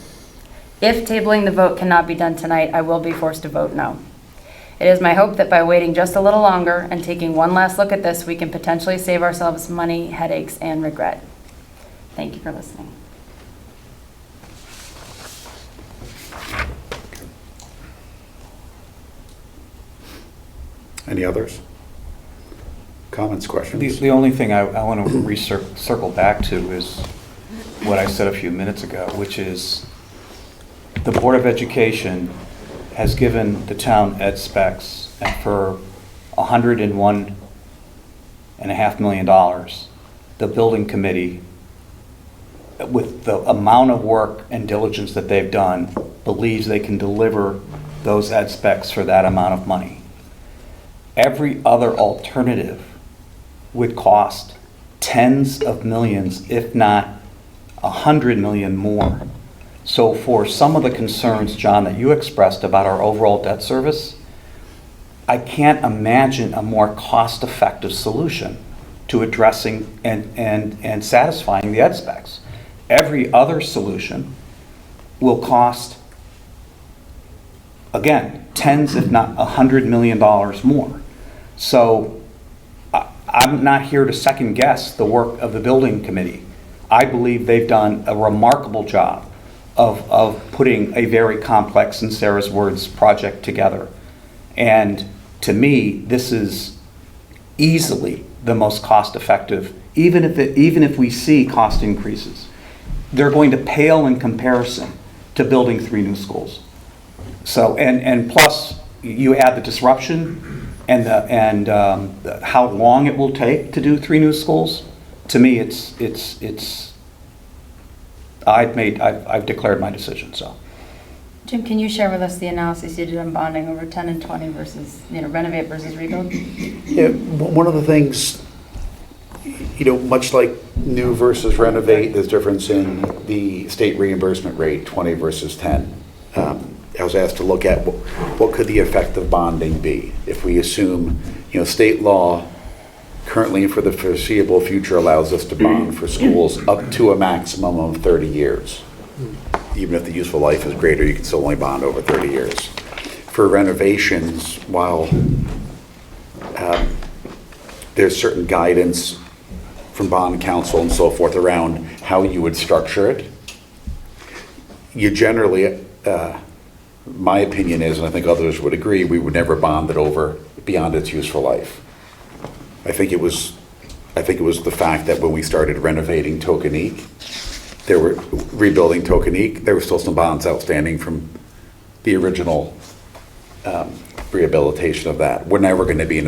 If tabling the vote cannot be done tonight, I will be forced to vote no. It is my hope that by waiting just a little longer and taking one last look at this, we can potentially save ourselves money, headaches, and regret. Thank you for listening. Any others? Comments, questions? The only thing I want to circle back to is what I said a few minutes ago, which is the Board of Education has given the town ed specs, and for $101.5 million, the building committee, with the amount of work and diligence that they've done, believes they can deliver those ed specs for that amount of money. Every other alternative would cost tens of millions, if not 100 million more. So for some of the concerns, John, that you expressed about our overall debt service, I can't imagine a more cost-effective solution to addressing and satisfying the ed specs. Every other solution will cost, again, tens if not $100 million more. So I'm not here to second guess the work of the building committee. I believe they've done a remarkable job of putting a very complex, in Sarah's words, project together. And to me, this is easily the most cost-effective, even if we see cost increases. They're going to pale in comparison to building 3 new schools. So, and plus, you add the disruption and how long it will take to do 3 new schools. To me, I've declared my decision, so. Jim, can you share with us the analysis you did on bonding over 10 and 20 versus, renovate versus rebuild? Yeah, one of the things, much like new versus renovate, there's difference in the state reimbursement rate, 20 versus 10. I was asked to look at what could the effect of bonding be if we assume, state law currently and for the foreseeable future allows us to bond for schools up to a maximum of 30 years. Even if the useful life is greater, you can still only bond over 30 years. For renovations, while there's certain guidance from bond counsel and so forth around how you would structure it, you generally, my opinion is, and I think others would agree, we would never bond it over beyond its useful life. I think it was the fact that when we started renovating Tokenique, rebuilding Tokenique, there were still some bonds outstanding from the original rehabilitation of that. We're never going to be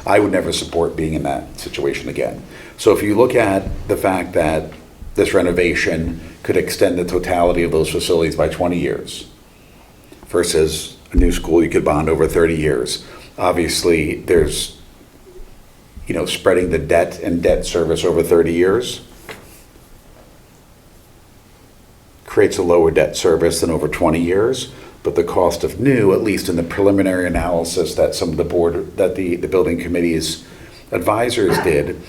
I would never support being in that situation again. So if you look at the fact that this renovation could extend the totality of those facilities by 20 years versus a new school you could bond over 30 years, obviously there's spreading the debt and debt service over 30 years creates a lower debt service than over 20 years, but the cost of new, at least in the preliminary analysis that some of the building committee's advisors did,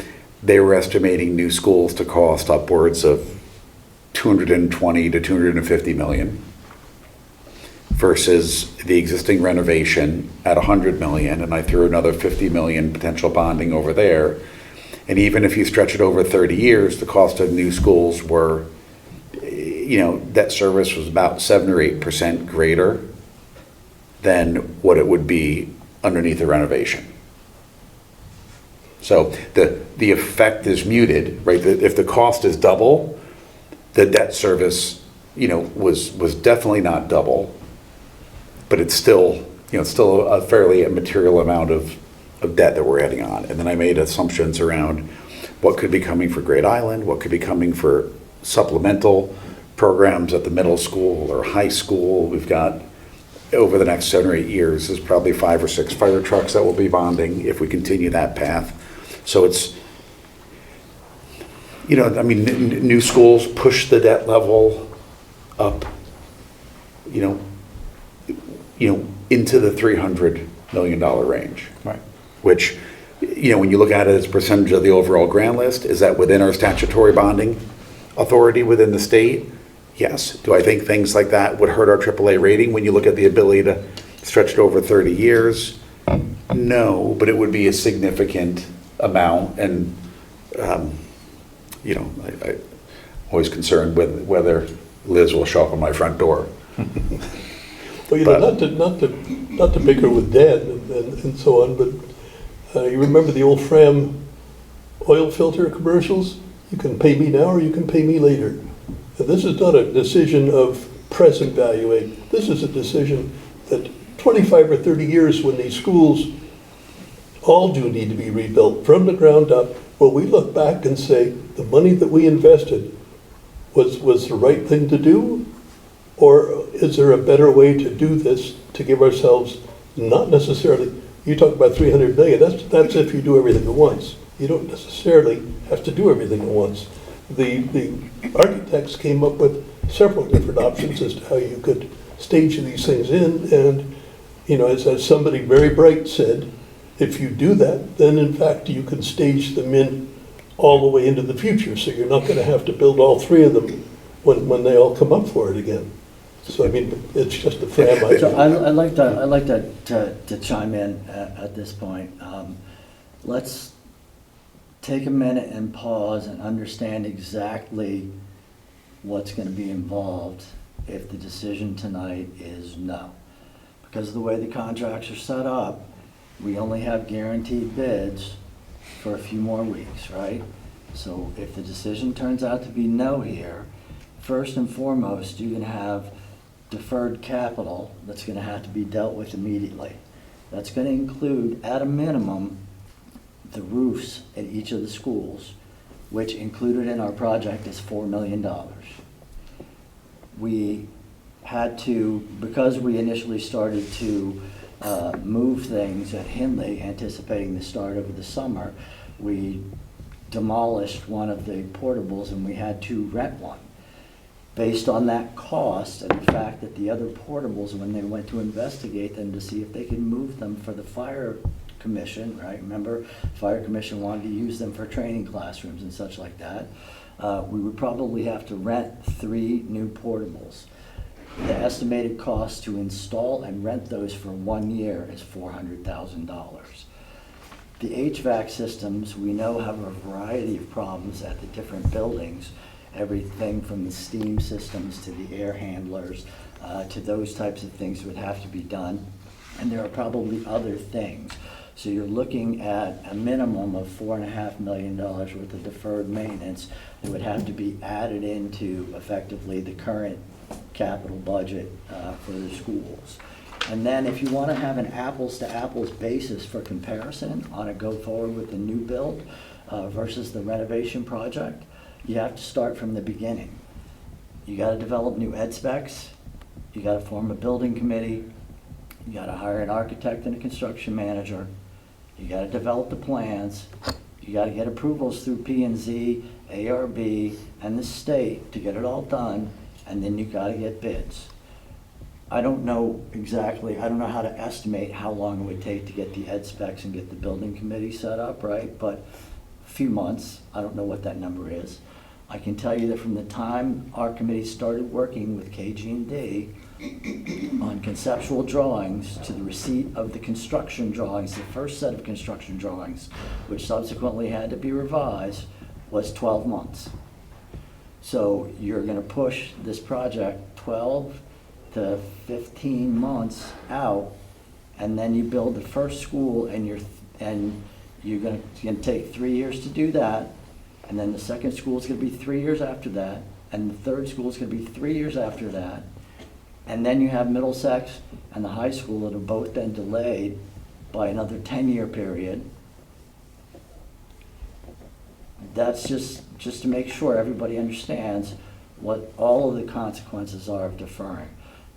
they were estimating new schools to cost upwards of 220 to 250 million versus the existing renovation at 100 million, and I threw another 50 million potential bonding over there. And even if you stretch it over 30 years, the cost of new schools were, debt service was about 7 or 8% greater than what it would be underneath a renovation. So the effect is muted, right? If the cost is double, the debt service, was definitely not double, but it's still a fairly material amount of debt that we're adding on. And then I made assumptions around what could be coming for Great Island, what could be coming for supplemental programs at the middle school or high school. We've got, over the next 7 or 8 years, there's probably 5 or 6 fire trucks that will be bonding if we continue that path. So it's, new schools push the debt level up, into the $300 million range. Right. Which, when you look at it as a percentage of the overall grant list, is that within our statutory bonding authority within the state? Yes. Do I think things like that would hurt our AAA rating when you look at the ability to stretch it over 30 years? No, but it would be a significant amount, and I'm always concerned with whether Liz will show up on my front door. Well, not to bicker with Dan and so on, but you remember the old Fram oil filter commercials? You can pay me now or you can pay me later. And this is not a decision of present valuing. This is a decision that 25 or 30 years, when these schools all do need to be rebuilt from the ground up, will we look back and say the money that we invested was the right thing to do? Or is there a better way to do this to give ourselves, not necessarily, you talk about 300 million, that's if you do everything at once. You don't necessarily have to do everything at once. The architects came up with several different options as to how you could stage these things in, and as somebody very bright said, if you do that, then in fact you can stage them in all the way into the future, so you're not going to have to build all 3 of them when they all come up for it again. So it's just a Fram idea. So I'd like to chime in at this point. Let's take a minute and pause and understand exactly what's going to be involved if the decision tonight is no. Because of the way the contracts are set up, we only have guaranteed bids for a few more weeks, right? So if the decision turns out to be no here, first and foremost, you're going to have deferred capital that's going to have to be dealt with immediately. That's going to include, at a minimum, the roofs at each of the schools, which included in our project is $4 million. We had to, because we initially started to move things at Hindley, anticipating the start over the summer, we demolished one of the portables and we had to rent one. Based on that cost and the fact that the other portables, when they went to investigate them to see if they could move them for the fire commission, right? Remember, fire commission wanted to use them for training classrooms and such like that. We would probably have to rent 3 new portables. The estimated cost to install and rent those for 1 year is $400,000. The HVAC systems, we know, have a variety of problems at the different buildings. Everything from the steam systems to the air handlers to those types of things would have to be done. And there are probably other things. So you're looking at a minimum of $4.5 million worth of deferred maintenance that would have to be added into effectively the current capital budget for the schools. And then if you want to have an apples to apples basis for comparison on a go forward with the new build versus the renovation project, you have to start from the beginning. You got to develop new ed specs, you got to form a building committee, you got to hire an architect and a construction manager, you got to develop the plans, you got to get approvals through P&Z, ARB, and the state to get it all done, and then you got to get bids. I don't know exactly, I don't know how to estimate how long it would take to get the ed specs and get the building committee set up, right? But a few months, I don't know what that number is. I can tell you that from the time our committee started working with KG&D on conceptual drawings to the receipt of the construction drawings, the first set of construction drawings, which subsequently had to be revised, was 12 months. So you're going to push this project 12 to 15 months out, and then you build the first school, and you're going to take 3 years to do that, and then the second school is going to be 3 years after that, and the third school is going to be 3 years after that, and then you have Middlesex and the high school that have both been delayed by another 10-year period. That's just to make sure everybody understands what all of the consequences are of deferring.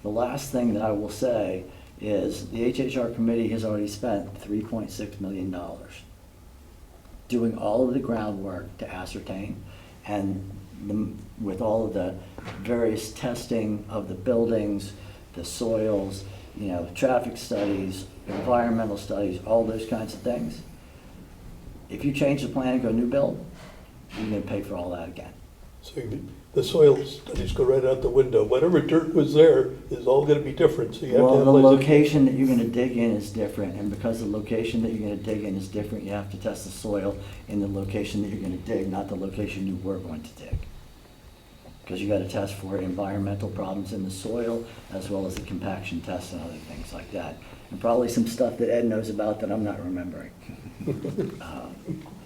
The last thing that I will say is the HHR committee has already spent $3.6 million doing all of the groundwork to ascertain, and with all of the various testing of the buildings, the soils, traffic studies, environmental studies, all those kinds of things. If you change the plan and go new build, you're going to pay for all that again. So the soil studies go right out the window. Whatever dirt was there is all going to be different, so you have to Well, the analyze it. location that you're going to dig in is different, and because the location that you're going to dig in is different, you have to test the soil in the location that you're going to dig, not the location you were going to dig. Because you got to test for environmental problems in the soil, as well as the compaction tests and other things like that. And probably some stuff that Ed knows about that I'm not remembering.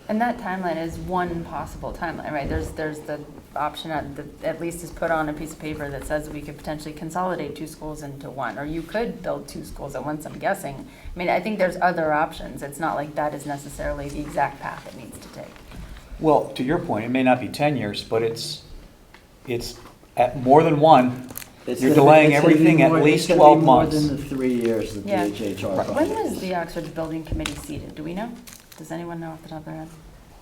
And that timeline is one possible timeline, right? There's the option that at least is put on a piece of paper that says we could potentially consolidate 2 schools into 1, or you could build 2 schools at once, I'm guessing. I mean, I think there's other options. It's not like that is necessarily the exact path it needs to take. Well, to your point, it may not be 10 years, but it's at more than 1. You're delaying everything at least 12 months. More than the 3 years that the Yeah. HHR Right. project When is. was the Oxford Building Committee seated? Do we know? Does anyone know off the top of their head?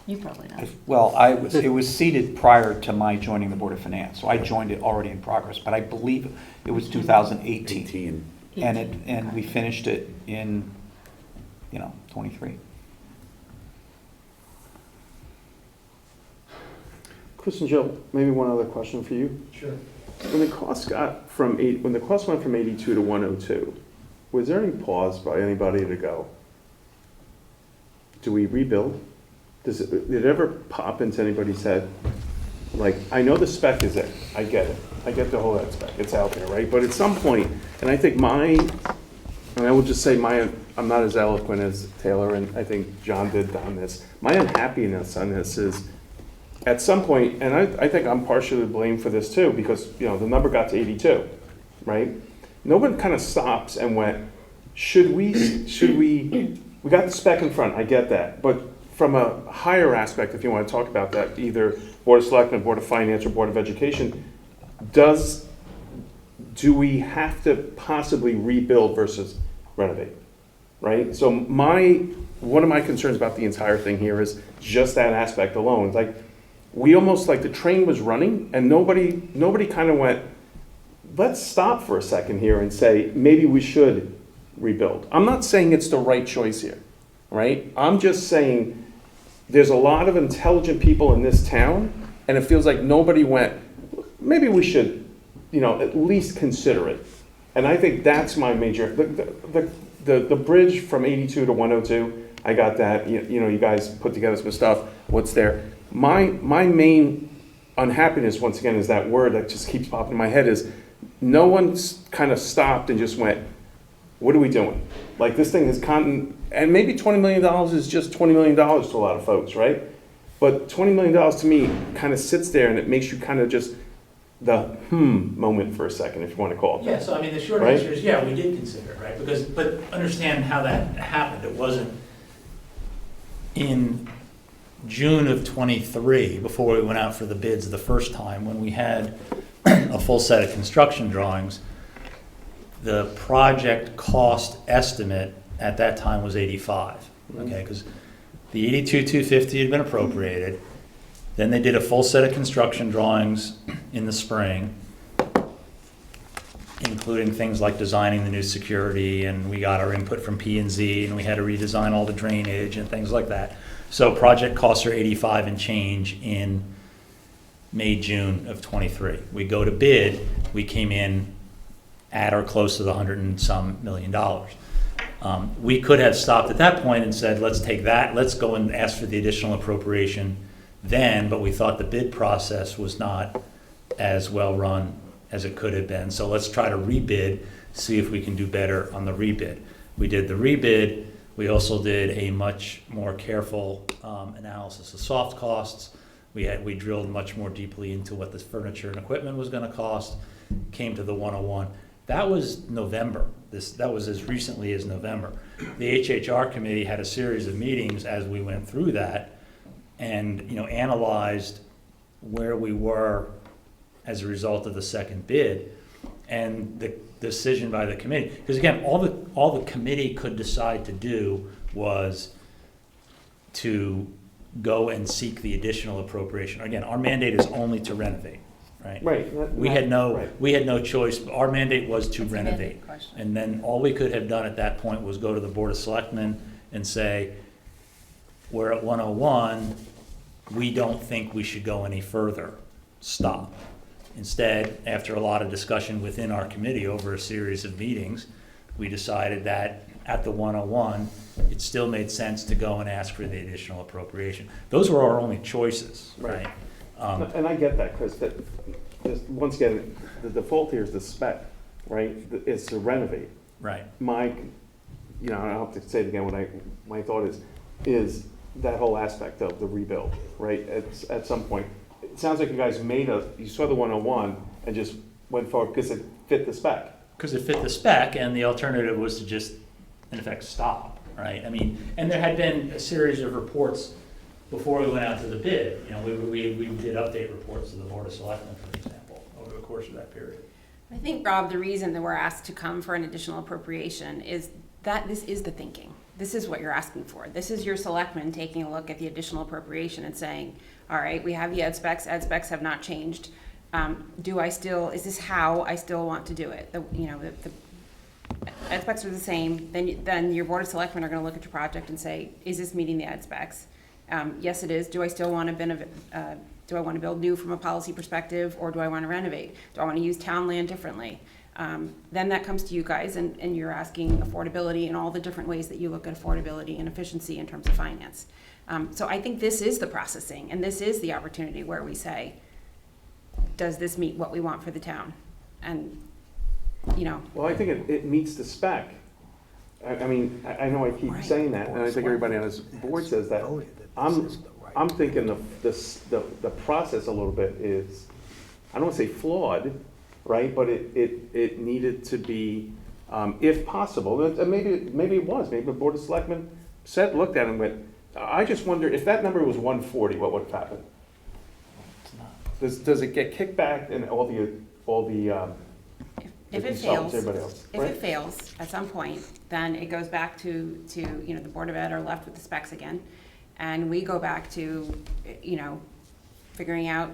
You probably know. Well, it was seated prior to my joining the Board of Finance, so I joined it already in progress, but I believe it was 2018. 18. And we finished it in, 23. Chris and Jill, maybe one other question for you. Sure. When the cost went from 82 to 102, was there any pause by anybody to go, do we rebuild? did it ever pop into anybody's head? Like, I know the spec is there, I get it, I get the whole ed spec, it's out there, right? But at some point, and I think and I will just say I'm not as eloquent as Taylor, and I think John did on this. My unhappiness on this is, at some point, and I think I'm partially to blame for this too, because, the number got to 82, right? No one kind of stops and went, should we, we got the spec in front, I get that, but from a higher aspect, if you want to talk about that, either Board of Selectmen, Board of Finance, or Board of Education, do we have to possibly rebuild versus renovate, right? So one of my concerns about the entire thing here is just that aspect alone. It's like, we almost, like the train was running and nobody kind of went, let's stop for a second here and say, maybe we should rebuild. I'm not saying it's the right choice here, right? I'm just saying there's a lot of intelligent people in this town, and it feels like nobody went, maybe we should, at least consider it. And I think that's my major, the bridge from 82 to 102, I got that, you guys put together some stuff, what's there. My main unhappiness, once again, is that word that just keeps popping in my head, is no one's kind of stopped and just went, what are we doing? Like, this thing has and maybe $20 million is just $20 million to a lot of folks, right? But $20 million to me kind of sits there and it makes you kind of just the moment for a second, if you want to call it that. Yeah, so I mean, the short Right? answer is, yeah, we did consider it, right? But understand how that happened. It wasn't in June of '23, before we went out for the bids the first time, when we had a full set of construction drawings. The project cost estimate at that time was 85, okay? Because the 82,250 had been appropriated. Then they did a full set of construction drawings in the spring, including things like designing the new security, and we got our input from P&Z, and we had to redesign all the drainage and things like that. So project costs are 85 and change in May, June of '23. We go to bid, we came in at or close to the $100 and some million. We could have stopped at that point and said, let's take that, let's go and ask for the additional appropriation then, but we thought the bid process was not as well run as it could have been. So let's try to rebid, see if we can do better on the rebid. We did the rebid. We also did a much more careful analysis of soft costs. We drilled much more deeply into what the furniture and equipment was going to cost, came to the 101. That was November. That was as recently as November. The HHR committee had a series of meetings as we went through that, and analyzed where we were as a result of the second bid, and the decision by the committee. Because again, all the committee could decide to do was to go and seek the additional appropriation. Again, our mandate is only to renovate, right? Right. We had no choice. Our mandate was to renovate. And then all we could have done at that point was go to the Board of Selectmen and say, we're at 101, we don't think we should go any further. Stop. Instead, after a lot of discussion within our committee over a series of meetings, we decided that at the 101, it still made sense to go and ask for the additional appropriation. Those were our only choices, right? And I get that, Chris, once again, the default here is the spec, right? It's to renovate. Right. I don't have to say it again, my thought is that whole aspect of the rebuild, right? At some point, it sounds like you guys you saw the 101 and just went forward because it fit the spec. Because it fit the spec, and the alternative was to just, in effect, stop, right? I mean, and there had been a series of reports before we went out to the bid. We did update reports to the Board of Selectmen, for example, over the course of that period. I think, Rob, the reason that we're asked to come for an additional appropriation is that this is the thinking. This is what you're asking for. This is your selectmen taking a look at the additional appropriation and saying, all right, we have the ed specs have not changed. Is this how I still want to do it? The ed specs are the same. Then your Board of Selectmen are going to look at your project and say, is this meeting the ed specs? Yes, it is. Do I still want to build new from a policy perspective, or do I want to renovate? Do I want to use town land differently? Then that comes to you guys, and you're asking affordability and all the different ways that you look at affordability and efficiency in terms of finance. So I think this is the processing, and this is the opportunity where we say, does this meet what we want for the town? And, you know, Well, I think it meets the spec. I mean, I know I keep Right. saying that, and I think everybody on this board says that. I'm thinking the process a little bit is, I don't want to say flawed, right? But it needed to be, if possible, and maybe it was, maybe the Board of Selectmen looked at it and went, I just wonder, if that number was 140, what would have happened? Does it get kicked back and all the if it consultants, fails, everybody else, if right? it fails at some point, then it goes back to, you know, the Board of Ed are left with the specs again. And we go back to, you know, figuring out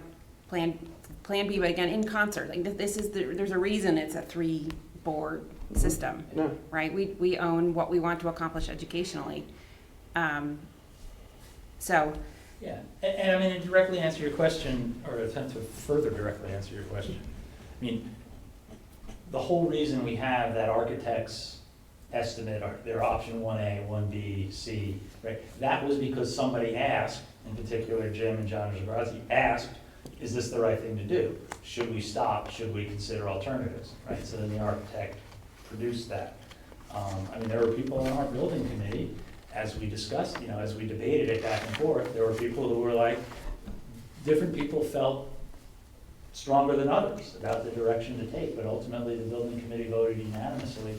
Plan B, but again, in concert. Like, this is, there's a reason it's a 3-board system, Yeah. right? We own what we want to accomplish educationally. So, Yeah, and I mean, to directly answer your question, or attempt to further directly answer your question, I mean, the whole reason we have that architect's estimate, or their option 1A, 1B, C, right? That was because somebody asked, in particular Jim and John Zabrowski asked, is this the right thing to do? Should we stop? Should we consider alternatives, right? So then the architect produced that. I mean, there were people on our building committee, as we discussed, you know, as we debated it back and forth, there were people who were like, different people felt stronger than others about the direction to take, but ultimately the building committee voted unanimously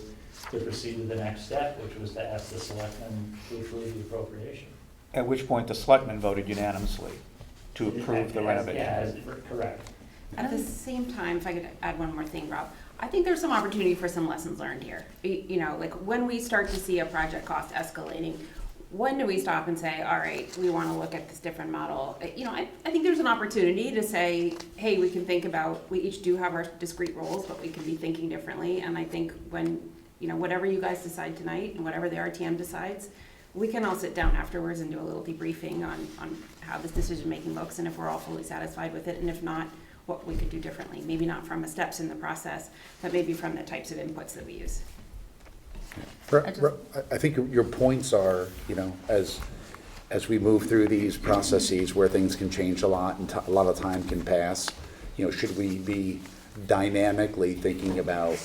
to proceed to the next step, which was to ask the selectmen to approve the appropriation. At which point the selectmen voted unanimously to approve the renovation. Yeah, correct. at the same time, if I could add one more thing, Rob, I think there's some opportunity for some lessons learned here. You know, like when we start to see a project cost escalating, when do we stop and say, all right, we want to look at this different model? You know, I think there's an opportunity to say, hey, we can think about, we each do have our discrete roles, but we can be thinking differently. And I think when, you know, whatever you guys decide tonight and whatever the RTM decides, we can all sit down afterwards and do a little debriefing on how this decision-making looks and if we're all fully satisfied with it. And if not, what we could do differently. Maybe not from the steps in the process, but maybe from the types of inputs that we use. I think your points are, you know, as we move through these processes where things can change a lot and a lot of time can pass, you know, should we be dynamically thinking about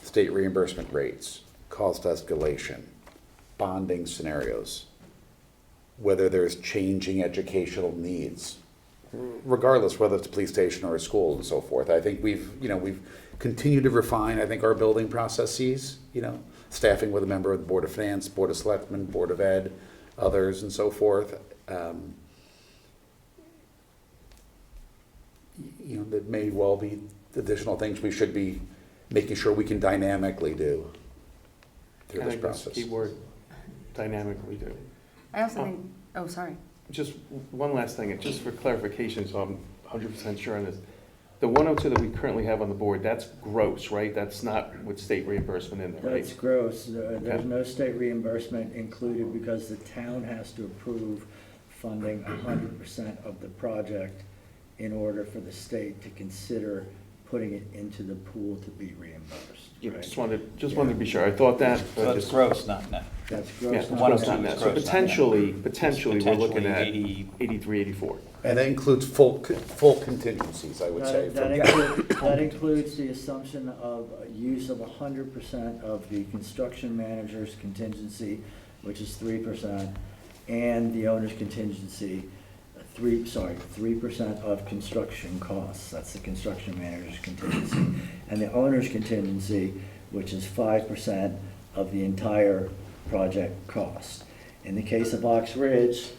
state reimbursement rates, cost escalation, bonding scenarios, whether there's changing educational needs, regardless whether it's a police station or a school and so forth. I think we've continued to refine, I think, our building processes, you know, staffing with a member of the Board of Finance, Board of Selectmen, Board of Ed, others and so forth. You know, that may well be additional things we should be making sure we can dynamically do through I this think that's process. the key word, dynamically do. I also think, oh, sorry. Just one last thing, and just for clarification, so I'm 100% sure on this. The 102 that we currently have on the board, that's gross, right? That's not with state reimbursement in there, That's right? gross. There's no state reimbursement included because the town has to approve funding 100% of the project in order for the state to consider putting it into the pool to be reimbursed. Yeah, right? just wanted to be sure. I thought that. So that's just- gross, not net. That's Yeah, gross. it's The not 102 102 net. is So gross, not potentially, we're looking at Potentially 83, 84. And that includes full contingencies, I would say. That includes the assumption of use of 100% of the construction manager's contingency, which is 3%, and the owner's contingency, 3% of construction costs. That's the construction manager's contingency. And the owner's contingency, which is 5% of the entire project cost. In the case of Ox Ridge,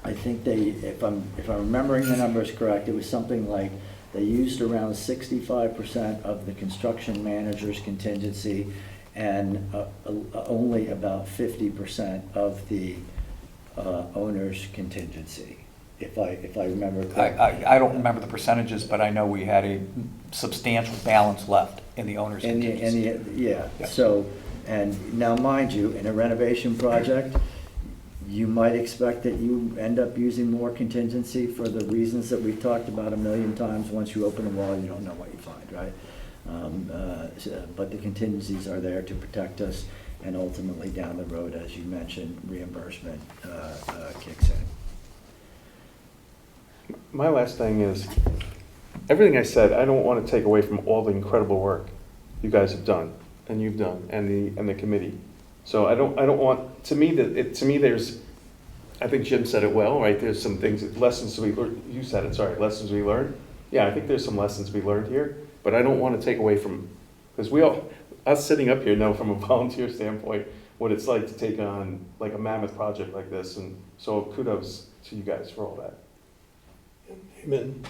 I think if I'm remembering the numbers correct, it was something like they used around 65% of the construction manager's contingency and only about 50% of the owner's contingency, if I remember correctly. I don't remember the percentages, but I know we had a substantial balance left in the owner's contingency. Yeah, Yes. so, and now mind you, in a renovation project, you might expect that you end up using more contingency for the reasons that we've talked about a million times. Once you open a wall, you don't know what you find, right? But the contingencies are there to protect us and ultimately down the road, as you mentioned, reimbursement kicks in. My last thing is, everything I said, I don't want to take away from all the incredible work you guys have done, and you've done, and the committee. So I don't want, to me, there's, I think Jim said it well, right? There's some things, lessons we learned, you said it, sorry, lessons we learned. Yeah, I think there's some lessons we learned here, but I don't want to take away from, because us sitting up here know from a volunteer standpoint what it's like to take on like a mammoth project like this, and so kudos to you guys for all that. Amen.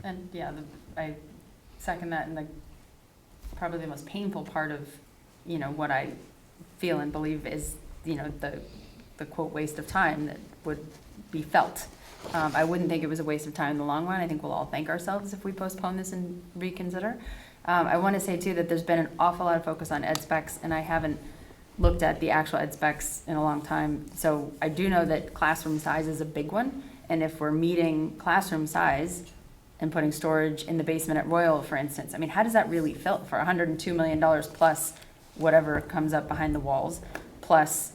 And yeah, I second that, and probably the most painful part of, what I feel and believe is, the quote waste of time that would be felt. I wouldn't think it was a waste of time in the long run. I think we'll all thank ourselves if we postpone this and reconsider. I want to say too that there's been an awful lot of focus on ed specs, and I haven't looked at the actual ed specs in a long time. So I do know that classroom size is a big one, and if we're meeting classroom size and putting storage in the basement at Royle, for instance, I mean, how does that really fill for $102 million plus whatever comes up behind the walls, plus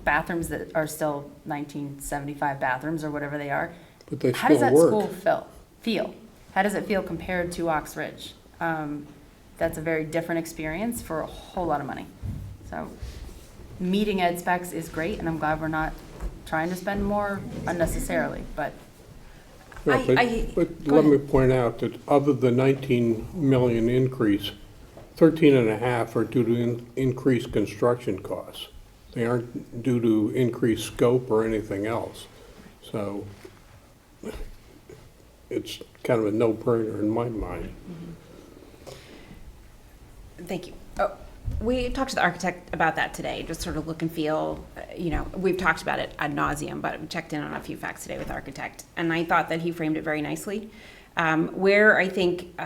bathrooms that are still 1975 bathrooms or whatever they are? But they How does still that work. school feel? How does it feel compared to Ox Ridge? That's a very different experience for a whole lot of money. So meeting ed specs is great, and I'm glad we're not trying to spend more unnecessarily, but Yeah, but go let me ahead. point out that of the 19 million increase, 13 and a half are due to increased construction costs. They aren't due to increased scope or anything else. So it's kind of a no-brainer in my mind. Thank you. Oh, we talked to the architect about that today, just sort of look and feel, we've talked about it ad nauseum, but we checked in on a few facts today with the architect, and I thought that he framed it very nicely. Where I think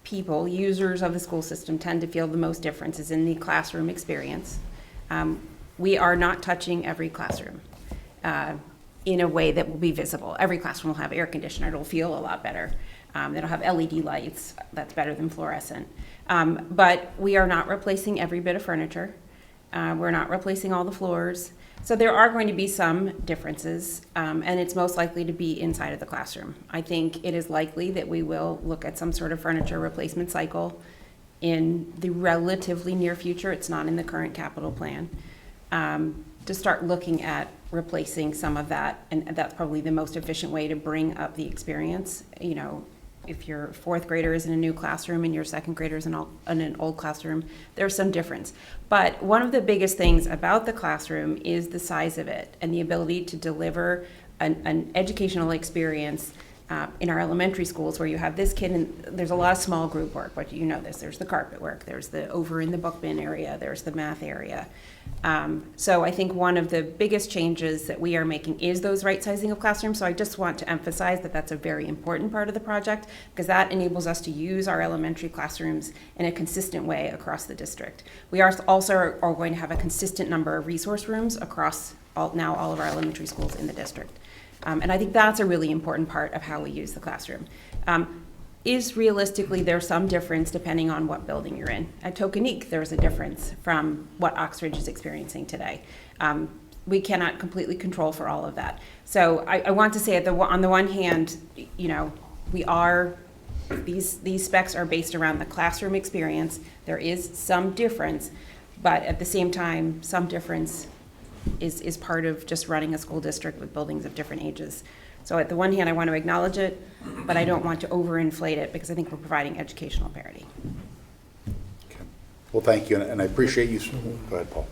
people, users of the school system, tend to feel the most difference is in the classroom experience. We are not touching every classroom in a way that will be visible. Every classroom will have air conditioner, it'll feel a lot better. It'll have LED lights, that's better than fluorescent. But we are not replacing every bit of furniture. We're not replacing all the floors. So there are going to be some differences, and it's most likely to be inside of the classroom. I think it is likely that we will look at some sort of furniture replacement cycle in the relatively near future. It's not in the current capital plan. To start looking at replacing some of that, and that's probably the most efficient way to bring up the experience. If your fourth grader is in a new classroom and your second grader is in an old classroom, there's some difference. But one of the biggest things about the classroom is the size of it and the ability to deliver an educational experience in our elementary schools, where you have this kid, and there's a lot of small group work, but you know this, there's the carpet work, there's the over in the book bin area, there's the math area. So I think one of the biggest changes that we are making is those right sizing of classrooms. So I just want to emphasize that that's a very important part of the project, because that enables us to use our elementary classrooms in a consistent way across the district. We are also going to have a consistent number of resource rooms across all of our elementary schools in the district. And I think that's a really important part of how we use the classroom. Is realistically there's some difference depending on what building you're in. At Tokenique, there's a difference from what Oxbridge is experiencing today. We cannot completely control for all of that. So I want to say on the one hand, these specs are based around the classroom experience. There is some difference, but at the same time, some difference is part of just running a school district with buildings of different ages. So at the one hand, I want to acknowledge it, but I don't want to overinflate it, because I think we're providing educational parity. Okay. Well, thank you, and I appreciate you. Go ahead, Paul.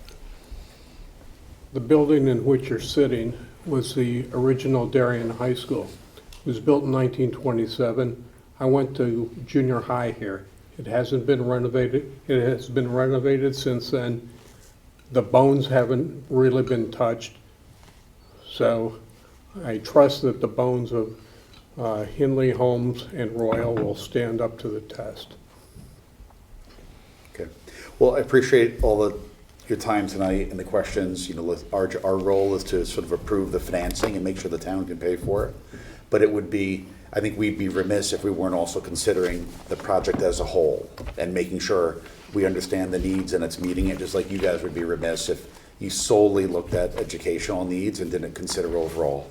The building in which you're sitting was the original Darien High School. It was built in 1927. I went to junior high here. It hasn't been renovated. It has been renovated since then. The bones haven't really been touched. So I trust that the bones of Hindley, Holmes, and Royle will stand up to the test. Okay. Well, I appreciate your time tonight and the questions. Our role is to sort of approve the financing and make sure the town can pay for it. but it would be, I think we'd be remiss if we weren't also considering the project as a whole and making sure we understand the needs and it's meeting it, just like you guys would be remiss if you solely looked at educational needs and didn't consider overall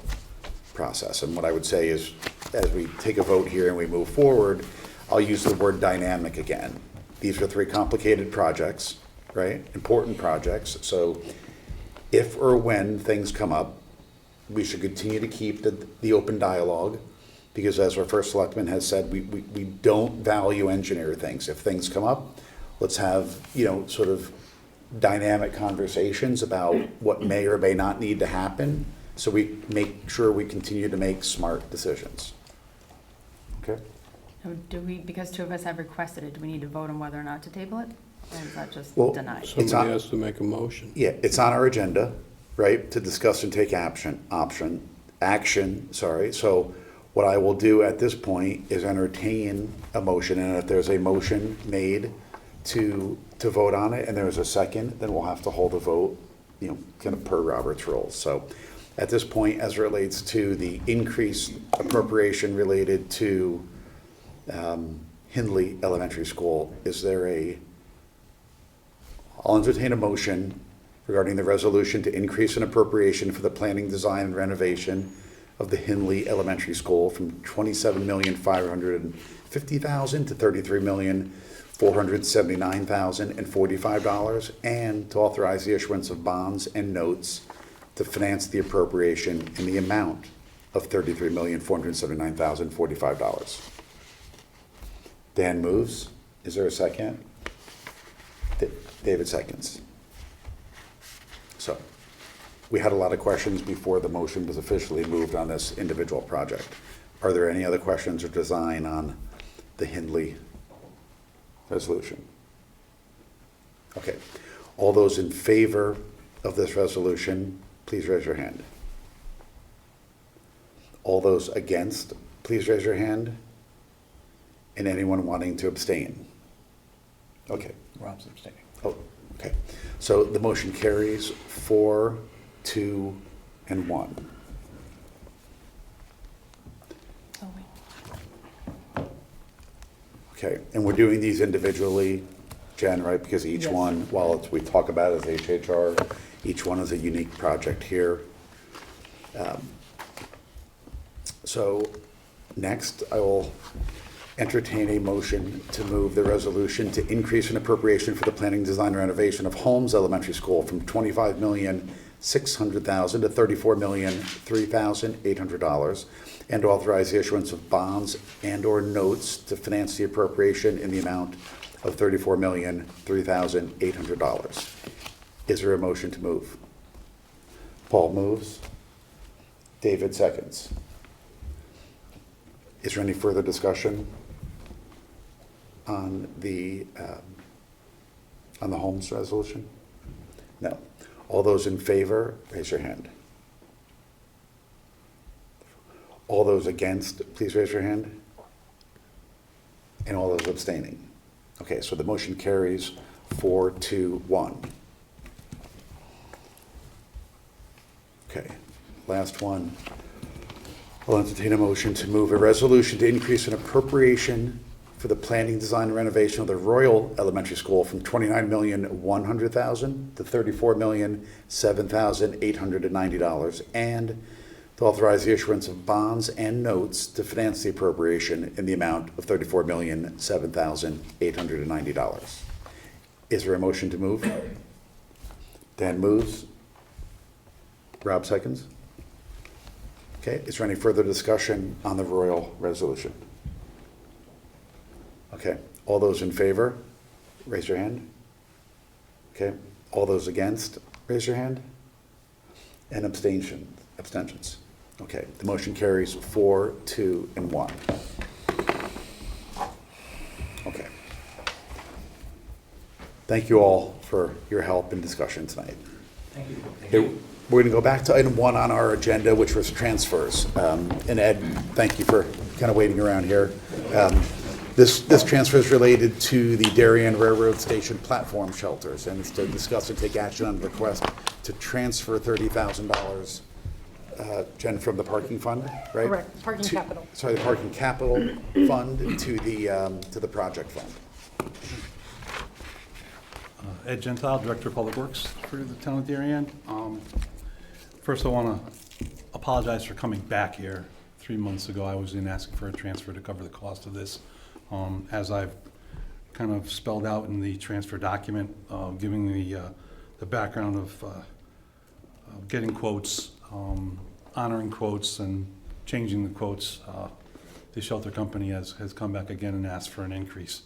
process. And what I would say is, as we take a vote here and we move forward, I'll use the word dynamic again. These are 3 complicated projects, right? Important projects. So if or when things come up, we should continue to keep the open dialogue, because as our first selectman has said, we don't value engineer things. If things come up, let's have, sort of dynamic conversations about what may or may not need to happen, so we make sure we continue to make smart decisions. Okay? Do we, because 2 of us have requested it, do we need to vote on whether or not to table it? Or is that just Well, denied? Somebody has to make a motion. Yeah, it's on our agenda, right, to discuss and take action. So what I will do at this point is entertain a motion, and if there's a motion made to vote on it and there's a second, then we'll have to hold a vote, kind of per Robert's rules. So at this point, as it relates to the increased appropriation related to Hindley Elementary School, I'll entertain a motion regarding the resolution to increase an appropriation for the planning, design, and renovation of the Hindley Elementary School from $27,550,000 to $33,479,045, and to authorize the issuance of bonds and notes to finance the appropriation in the amount of $33,479,045. Dan moves. Is there a second? David seconds. So, we had a lot of questions before the motion was officially moved on this individual project. Are there any other questions or design on the Hindley resolution? Okay. All those in favor of this resolution, please raise your hand. All those against, please raise your hand. And anyone wanting to abstain? Okay. Rob's abstaining. Oh, okay. So the motion carries 4, 2, and 1. Oh, wait. Okay, and we're doing these individually, Jen, right? Because each Yes. one, while we talk about it as HHR, each one is a unique project here. So next, I will entertain a motion to move the resolution to increase an appropriation for the planning, design, and renovation of Holmes Elementary School from $25,600,000 to $34,003,800, and to authorize the issuance of bonds and/or notes to finance the appropriation in the amount of $34,003,800. Is there a motion to move? Paul moves. David seconds. Is there any further discussion on the Holmes resolution? No. All those in favor, raise your hand. All those against, please raise your hand. And all those abstaining. Okay, so the motion carries 4, 2, 1. Okay, last one. I'll entertain a motion to move a resolution to increase an appropriation for the planning, design, and renovation of the Royle Elementary School from $29,100,000 to $34,007,890, and to authorize the issuance of bonds and notes to finance the appropriation in the amount of $34,007,890. Is there a motion to move? Dan moves. Rob seconds. Okay, is there any further discussion on the Royle resolution? Okay, all those in favor, raise your hand. Okay, all those against, raise your hand. And abstentions. Okay, the motion carries 4, 2, and 1. Okay. Thank you all for your help and discussion tonight. Thank you. Okay, we're going to go back to item 1 on our agenda, which was transfers. And Ed, thank you for kind of waiting around here. This transfer is related to the Darien Railroad Station platform shelters, and it's to discuss and take action on the request to transfer $30,000 Jen, from the parking fund, right? Correct, parking capital. Sorry, the parking capital fund to the project fund. Ed Gentile, Director of Public Works for the town of Darien. First, I want to apologize for coming back here. 3 months ago, I was in asking for a transfer to cover the cost of this. As I've kind of spelled out in the transfer document, giving the background of getting quotes, honoring quotes, and changing the quotes, the shelter company has come back again and asked for an increase.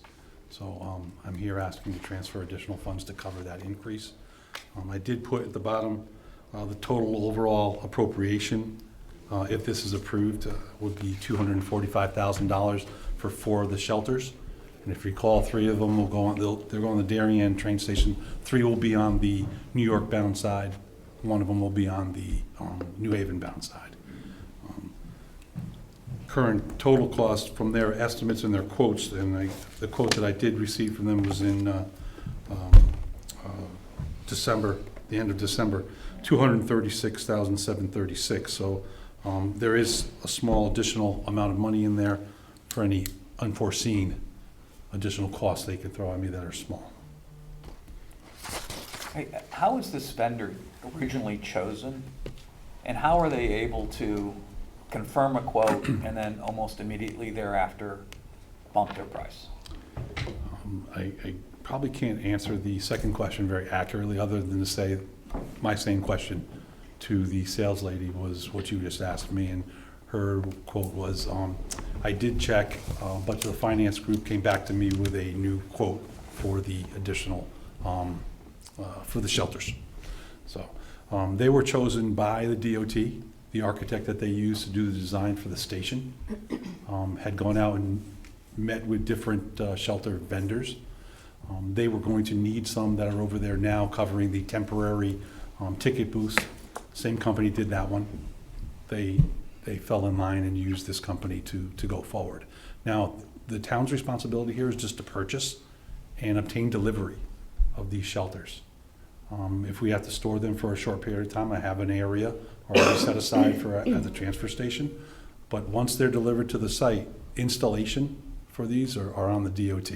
So I'm here asking to transfer additional funds to cover that increase. I did put at the bottom the total overall appropriation, if this is approved, would be $245,000 for 4 of the shelters. And if you recall, 3 of them will go on, they're going to the Darien train station. 3 will be on the New York bound side. 1 of them will be on the New Haven bound side. Current total cost from their estimates and their quotes, and the quote that I did receive from them was in December, the end of December, $236,736. So there is a small additional amount of money in there for any unforeseen additional costs they could throw at me that are small. Hey, how was this vendor originally chosen? And how are they able to confirm a quote and then almost immediately thereafter bump their price? I probably can't answer the second question very accurately, other than to say my same question to the sales lady was what you just asked me, and her quote was, I did check, but the finance group came back to me with a new quote for the additional, for the shelters. So they were chosen by the DOT. The architect that they used to do the design for the station had gone out and met with different shelter vendors. They were going to need some that are over there now covering the temporary ticket booths. Same company did that one. They fell in line and used this company to go forward. Now, the town's responsibility here is just to purchase and obtain delivery of these shelters. If we have to store them for a short period of time, I have an area already set aside for at the transfer station. But once they're delivered to the site, installation for these are on the DOT.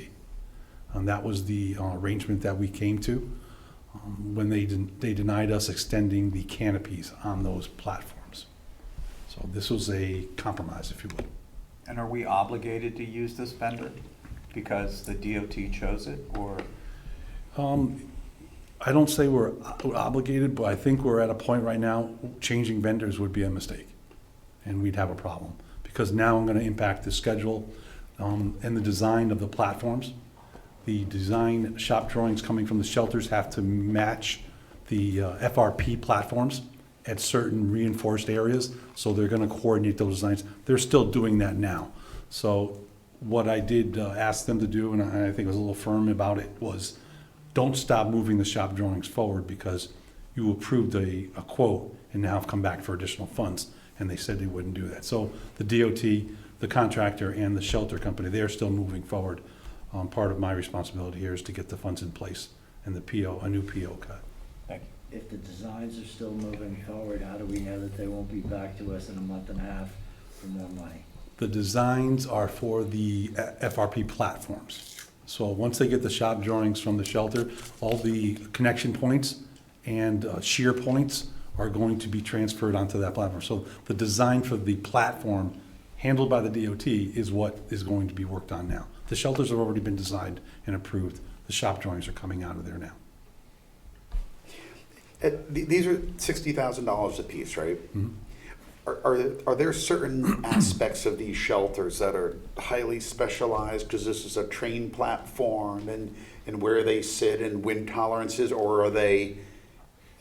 And that was the arrangement that we came to when they denied us extending the canopies on those platforms. So this was a compromise, if you would. And are we obligated to use this vendor because the DOT chose it, or? I don't say we're obligated, but I think we're at a point right now, changing vendors would be a mistake, and we'd have a problem. Because now I'm going to impact the schedule and the design of the platforms. The design shop drawings coming from the shelters have to match the FRP platforms at certain reinforced areas, so they're going to coordinate those designs. They're still doing that now. So what I did ask them to do, and I think I was a little firm about it, was don't stop moving the shop drawings forward, because you approved a quote and now have come back for additional funds, and they said they wouldn't do that. So the DOT, the contractor, and the shelter company, they are still moving forward. Part of my responsibility here is to get the funds in place and the PO, a new PO cut. Thank you. If the designs are still moving forward, how do we know that they won't be back to us in a month and a half for more money? The designs are for the FRP platforms. So once they get the shop drawings from the shelter, all the connection points and shear points are going to be transferred onto that platform. So the design for the platform handled by the DOT is what is going to be worked on now. The shelters have already been designed and approved. The shop drawings are coming out of there now. These are $60,000 a piece, right? Mhm. Are there certain aspects of these shelters that are highly specialized because this is a train platform and where they sit and wind tolerances, or are they,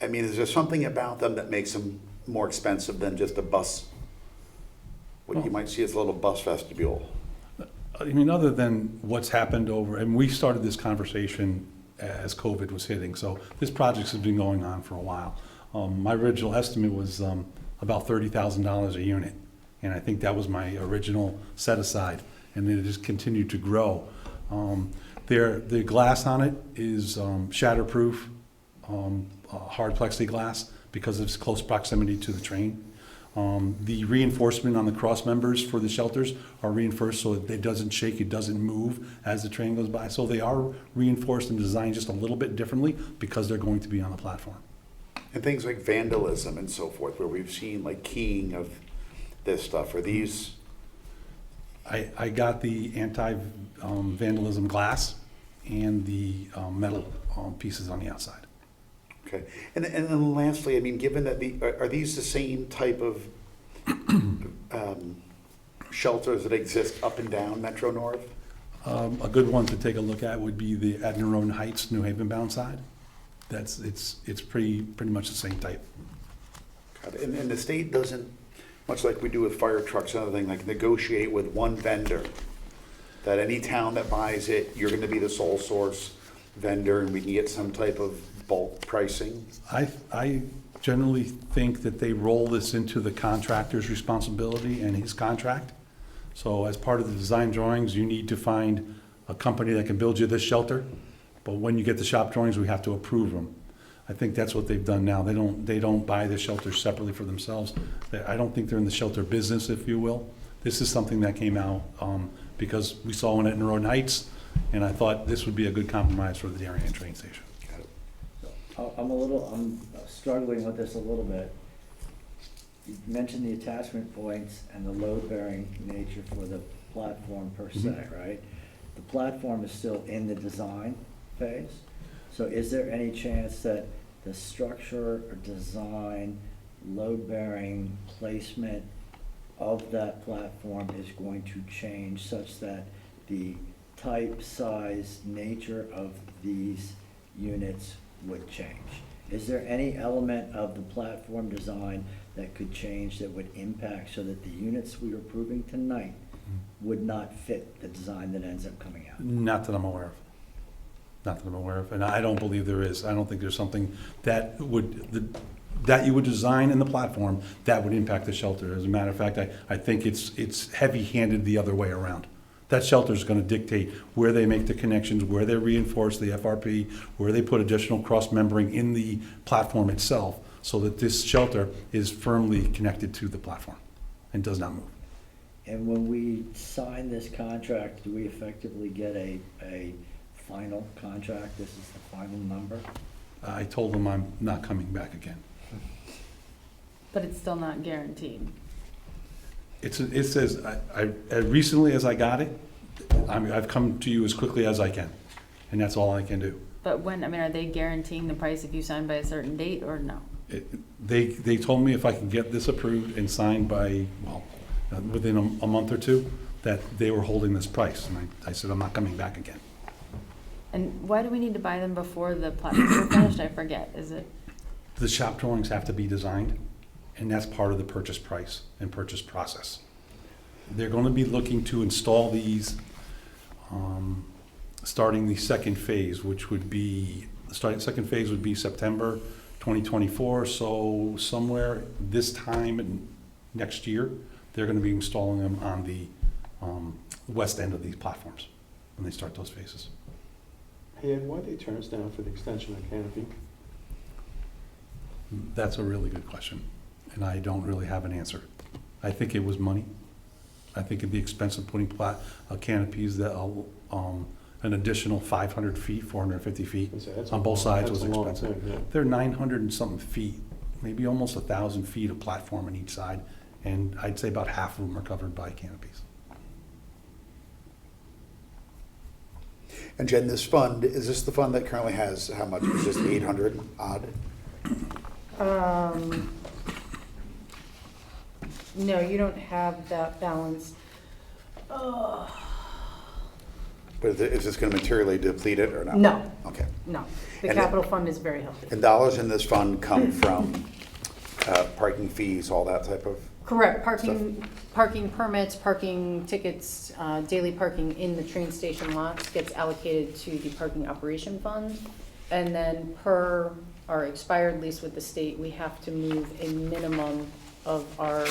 I mean, is there something about them that makes them more expensive than just a bus, what you might see as a little bus vestibule? I mean, other than what's happened over, and we started this conversation as COVID was hitting, so this project has been going on for a while. My original estimate was about $30,000 a unit, and I think that was my original set aside, and then it just continued to grow. The glass on it is shatterproof, hard plexiglass, because of its close proximity to the train. The reinforcement on the cross members for the shelters are reinforced so it doesn't shake, it doesn't move as the train goes by. So they are reinforced and designed just a little bit differently because they're going to be on the platform. And things like vandalism and so forth, where we've seen like keying of this stuff, are these, I got the anti-vandalism glass and the metal pieces on the outside. okay. And then lastly, I mean, given that are these the same type of shelters that exist up and down Metro North? A good one to take a look at would be the at Nerone Heights, New Haven bound side. It's pretty much the same type. And the state doesn't, much like we do with fire trucks and other thing, like negotiate with one vendor, that any town that buys it, you're gonna be the sole source vendor and we can get some type of bulk pricing? I generally think that they roll this into the contractor's responsibility and his contract. So as part of the design drawings, you need to find a company that can build you this shelter. But when you get the shop drawings, we have to approve them. I think that's what they've done now. They don't buy the shelters separately for themselves. I don't think they're in the shelter business, if you will. This is something that came out because we saw one at Nerone Heights, and I thought this would be a good compromise for the Darien train station. I'm struggling with this a little bit. You mentioned the attachment points and the load-bearing nature for the platform per se, right? The platform is still in the design phase. So is there any chance that the structure or design, load-bearing placement of that platform is going to change such that the type, size, nature of these units would change? Is there any element of the platform design that could change that would impact so that the units we are approving tonight would not fit the design that ends up coming out? Not that I'm aware of. Not that I'm aware of, and I don't believe there is. I don't think there's something that that you would design in the platform that would impact the shelter. As a matter of fact, I think it's heavy-handed the other way around. That shelter is going to dictate where they make the connections, where they reinforce the FRP, where they put additional cross-membering in the platform itself, so that this shelter is firmly connected to the platform and does not move. And when we sign this contract, do we effectively get a final contract? This is the final number? I told them I'm not coming back again. But it's still not guaranteed. It says, as recently as I got it, I've come to you as quickly as I can, and that's all I can do. But when, I mean, are they guaranteeing the price if you sign by a certain date or no? They told me if I can get this approved and signed by, well, within a month or two, that they were holding this price, and I said, I'm not coming back again. And why do we need to buy them before the platforms are finished? I forget, is it? The shop drawings have to be designed, and that's part of the purchase price and purchase process. They're going to be looking to install these starting the second phase, which would be, second phase would be September 2024, so somewhere this time next year, they're going to be installing them on the west end of these platforms when they start those phases. Hey, Ed, why'd they turn us down for the extension of canopy? That's a really good question, and I don't really have an answer. I think it was money. I think at the expense of putting canopies that an additional 500 feet, 450 feet on both sides was expensive. Yeah. They're 900 and something feet, maybe almost 1,000 feet of platform on each side, and I'd say about half of them are covered by canopies. And Jen, this fund, is this the fund that currently has, how much, is just 800 odd? No, you don't have that balance. But is this gonna materially deplete it or not? No. Okay. No, the And capital fund is very healthy. And dollars in this fund come from parking fees, all that type of? Correct, parking permits, parking tickets, daily parking in the train station lots gets allocated to the parking operation fund. And then per our expired lease with the state, we have to move a minimum of our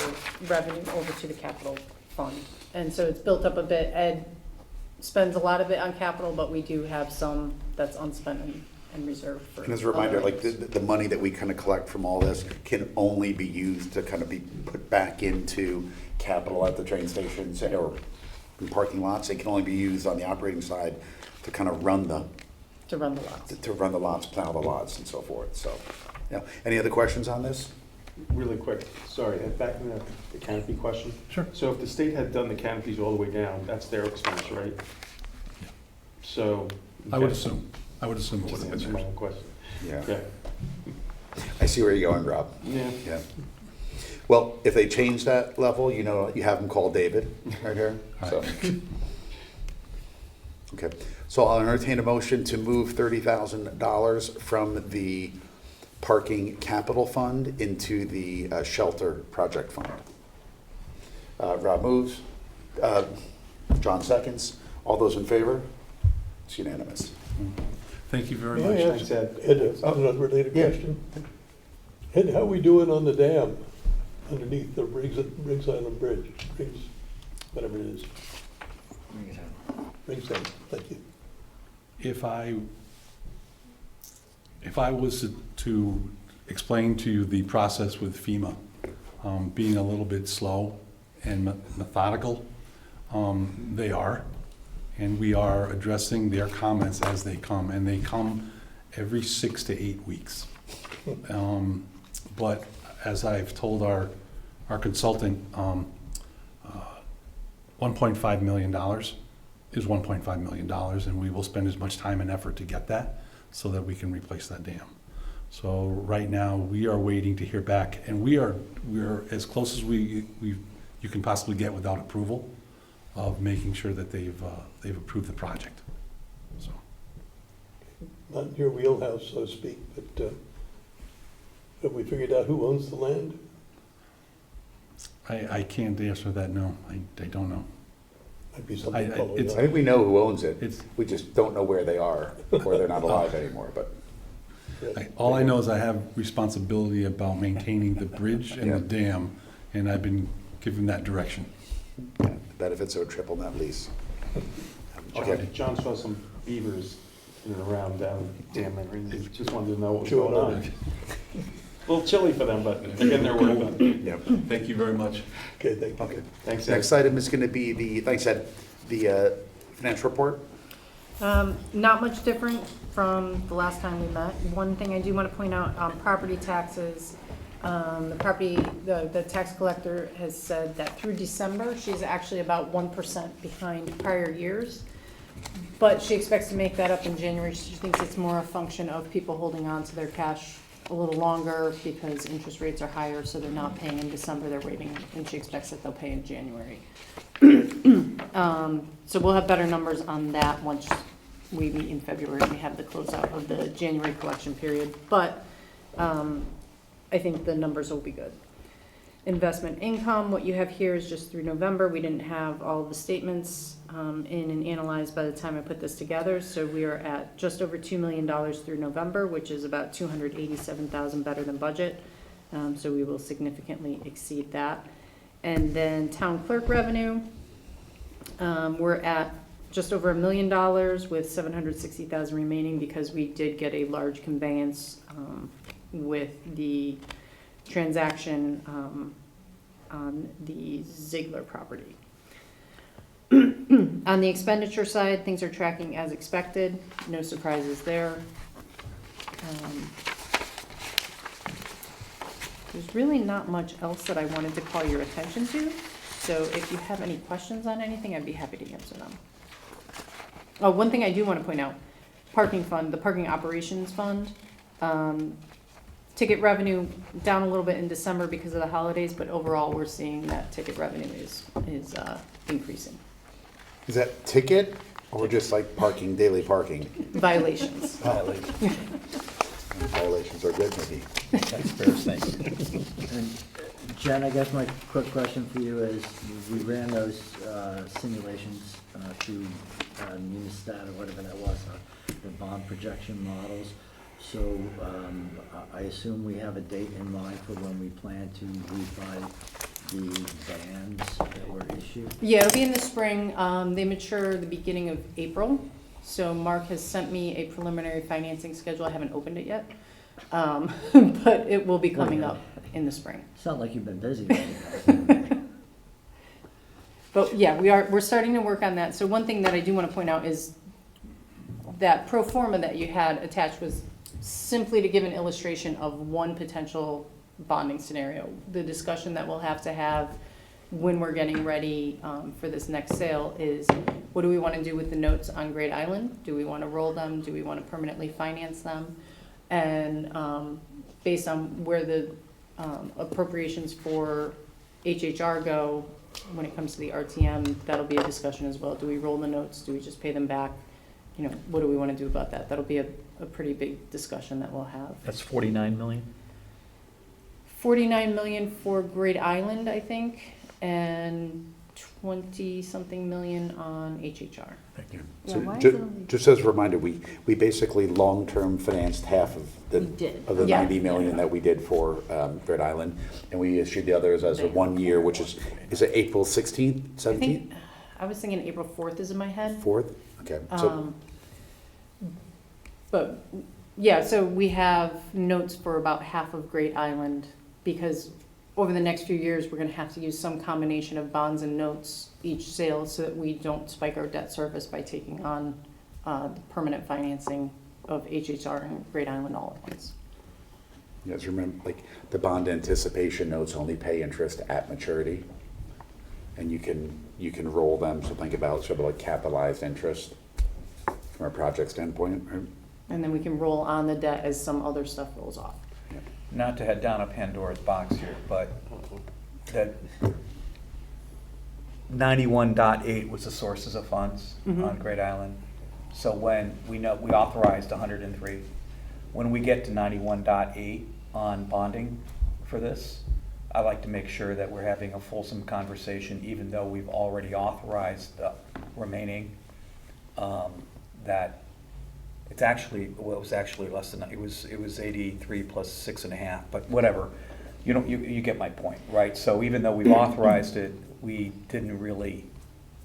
revenue over to the capital fund. And so it's built up a bit. Ed spends a lot of it on capital, but we do have some that's unspent and reserved for. And as a reminder, other like, items. the money that we kind of collect from all this can only be used to kind of be put back into capital at the train stations or in parking lots. It can only be used on the operating side to kind of run the To run the lots. lots, plow the lots and so forth, so. Yeah, any other questions on this? Really quick, sorry, back in the canopy question. Sure. So if the state had done the canopies all the way down, that's their expense, right? So. I would assume it would Just have been answer my theirs. own question. Yeah, Okay. I see where you're going, Rob. Yeah. Yeah. Well, if they change that level, you know, you have them call David right here, so. Okay, so I'll entertain a motion to move $30,000 from the parking capital fund into the shelter project fund. Rob moves, John seconds. All those in favor? It's unanimous. Thank you very May I much. ask Ed an unrelated Yeah. question? Ed, how we doing on the dam underneath the Riggs Island Bridge? Riggs, whatever it is. Riggs Island, thank you. If I was to explain to you the process with FEMA, being a little bit slow and methodical, they are. And we are addressing their comments as they come, and they come every 6 to 8 weeks. But as I've told our consultant, $1.5 million is $1.5 million, and we will spend as much time and effort to get that so that we can replace that dam. So right now, we are waiting to hear back, and we are as close as you can possibly get without approval of making sure that they've approved the project. So Not in your wheelhouse, so to speak, but have we figured out who owns the land? I can't answer that, no. I don't know. Might be something I- following it's- I up. think we know who owns it. It's- We just don't know where they are, or they're not alive anymore, but. All I know is I have responsibility about maintaining the bridge and the dam, and I've been given that direction. Yeah, benefits of a triple net lease. Okay. John saw some beavers in and around down Dam Henry, and he just wanted to know what was Chewing going on on. it. A little chilly for them, but they're getting their work done. Yep. Thank you very much. Okay, thank you. Okay. Thanks, Ed. Next item is going to be thanks Ed, the financial report. Not much different from the last time we met. One thing I do want to point out, property taxes, the tax collector has said that through December, she's actually about 1% behind prior years. But she expects to make that up in January. She thinks it's more a function of people holding on to their cash a little longer because interest rates are higher, so they're not paying in December, they're waiting, and she expects that they'll pay in January. So we'll have better numbers on that once we meet in February and we have the closeout of the January collection period. But I think the numbers will be good. Investment income, what you have here is just through November. We didn't have all of the statements in and analyzed by the time I put this together. So we are at just over $2 million through November, which is about $287,000 better than budget. So we will significantly exceed that. And then town clerk revenue, we're at just over $1 million with $760,000 remaining because we did get a large conveyance with the transaction on the Ziegler property. On the expenditure side, things are tracking as expected. No surprises there. There's really not much else that I wanted to call your attention to. So if you have any questions on anything, I'd be happy to answer them. Oh, one thing I do want to point out, parking fund, the parking operations fund. Ticket revenue down a little bit in December because of the holidays, but overall, we're seeing that ticket revenue is increasing. Is that ticket or just like parking, daily parking? Violations. Violations are good, maybe. That's fair thing. And Jen, I guess my quick question for you is, we ran those simulations through Munistat or whatever that was, the bond projection models. So I assume we have a date in mind for when we plan to refi the bands that were issued? Yeah, it'll be in the spring. They mature the beginning of April. So Mark has sent me a preliminary financing schedule. I haven't opened it yet. But it will be coming up in the spring. Sound like you've been busy. But yeah, we're starting to work on that. So one thing that I do want to point out is that pro forma that you had attached was simply to give an illustration of one potential bonding scenario. The discussion that we'll have to have when we're getting ready for this next sale is, what do we want to do with the notes on Great Island? Do we want to roll them? Do we want to permanently finance them? And based on where the appropriations for HHR go, when it comes to the RTM, that'll be a discussion as well. Do we roll the notes? Do we just pay them back? You know, what do we want to do about that? That'll be a pretty big discussion that we'll have. That's 49 million? 49 million for Great Island, I think, and 20-something million on HHR. Thank you. Yeah, So why is it only- just as a reminder, we basically long-term financed half of the, We did. of the Yeah. 90 million that we did for Great Island, and we issued the others as a 1 year, which is it April 16th, I 17th, think, I was thinking April 4th is in my head. 4th? Okay, so, But, yeah, so we have notes for about half of Great Island, because over the next few years, we're gonna have to use some combination of bonds and notes each sale so that we don't spike our debt service by taking on the permanent financing of HHR and Great Island all at once. yes, remember, like, the bond anticipation notes only pay interest at maturity, and you can roll them, so think about sort of like capitalized interest from a project standpoint, right? And then we can roll on the debt as some other stuff rolls off. Not to head down a Pandora's box here, but that 91.8 was the sources of funds on Great Island. So when we authorized 103, when we get to 91.8 on bonding for this, I like to make sure that we're having a fulsome conversation, even though we've already authorized the remaining, that it's actually, well, it was actually less than, it was 83 plus 6.5, but whatever. You get my point, right? So even though we've authorized it, we didn't really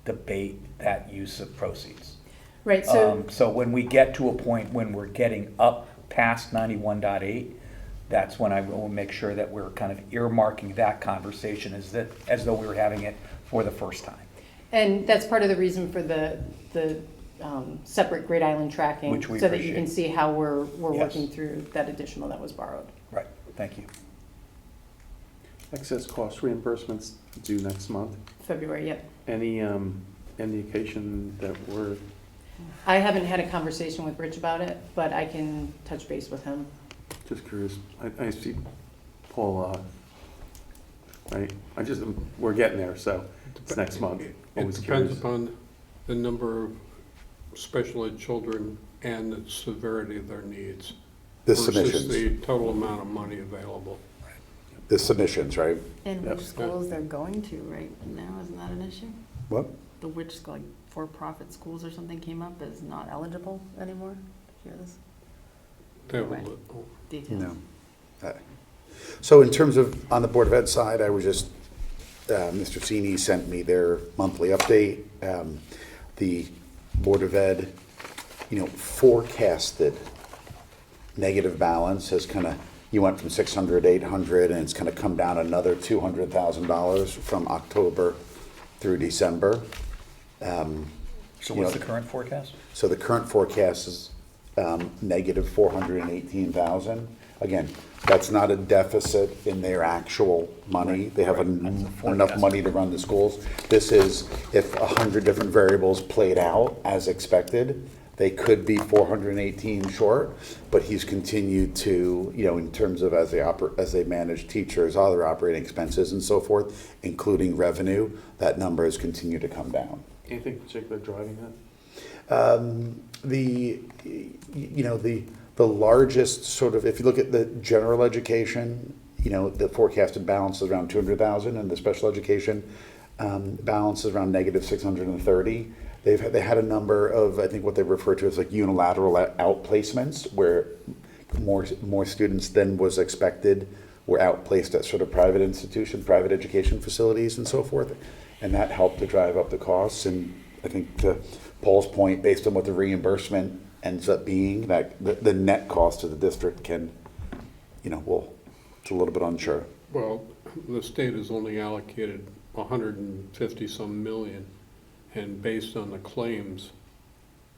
debate that use of proceeds. Right, so, So when we get to a point when we're getting up past 91.8, that's when I will make sure that we're kind of earmarking that conversation as though we were having it for the first time. and that's part of the reason for the separate Great Island tracking. Which we so that you can appreciate. see how we're Yes. working through that additional that was borrowed. Right, thank you. Excess cost reimbursements due next month. February, yep. Any indication that we're, I haven't had a conversation with Rich about it, but I can touch base with him. just curious, I see Paul, right, we're getting there, so it's next month. It Always depends curious. upon the number of special ed children and the severity of their needs. The Versus submissions, the total amount of money available. the submissions, right? And Yep. which schools they're going to right now, isn't that an issue? What? The which, like, for-profit schools or something came up as not eligible anymore? Did you hear this? They have a Right. little- Details. No. So in terms of, on the Board of Ed side, I was just, Mr. Sini sent me their monthly update. The Board of Ed, forecasted negative balance has kind of, you went from 600 to 800, and it's kind of come down another $200,000 from October through December. So what's the current forecast? So the current forecast is negative 418,000. Again, that's not a deficit in their actual money. They have Right. That's a enough forecast. money to run the schools. This is if 100 different variables played out as expected, they could be 418 short, but he's continued to, in terms of as they manage teachers, other operating expenses and so forth, including revenue, that number has continued to come down. Anything particular driving that? The largest sort of, if you look at the general education, the forecasted balance is around 200,000, and the special education balance is around negative 630. They had a number of, I think what they refer to as like unilateral outplacements, where more students than was expected were outplaced at sort of private education facilities and so forth, and that helped to drive up the costs. And I think to Paul's point, based on what the reimbursement ends up being, that the net cost to the district can, well, it's a little bit unsure. Well, the state has only allocated 150-some million, and based on the claims,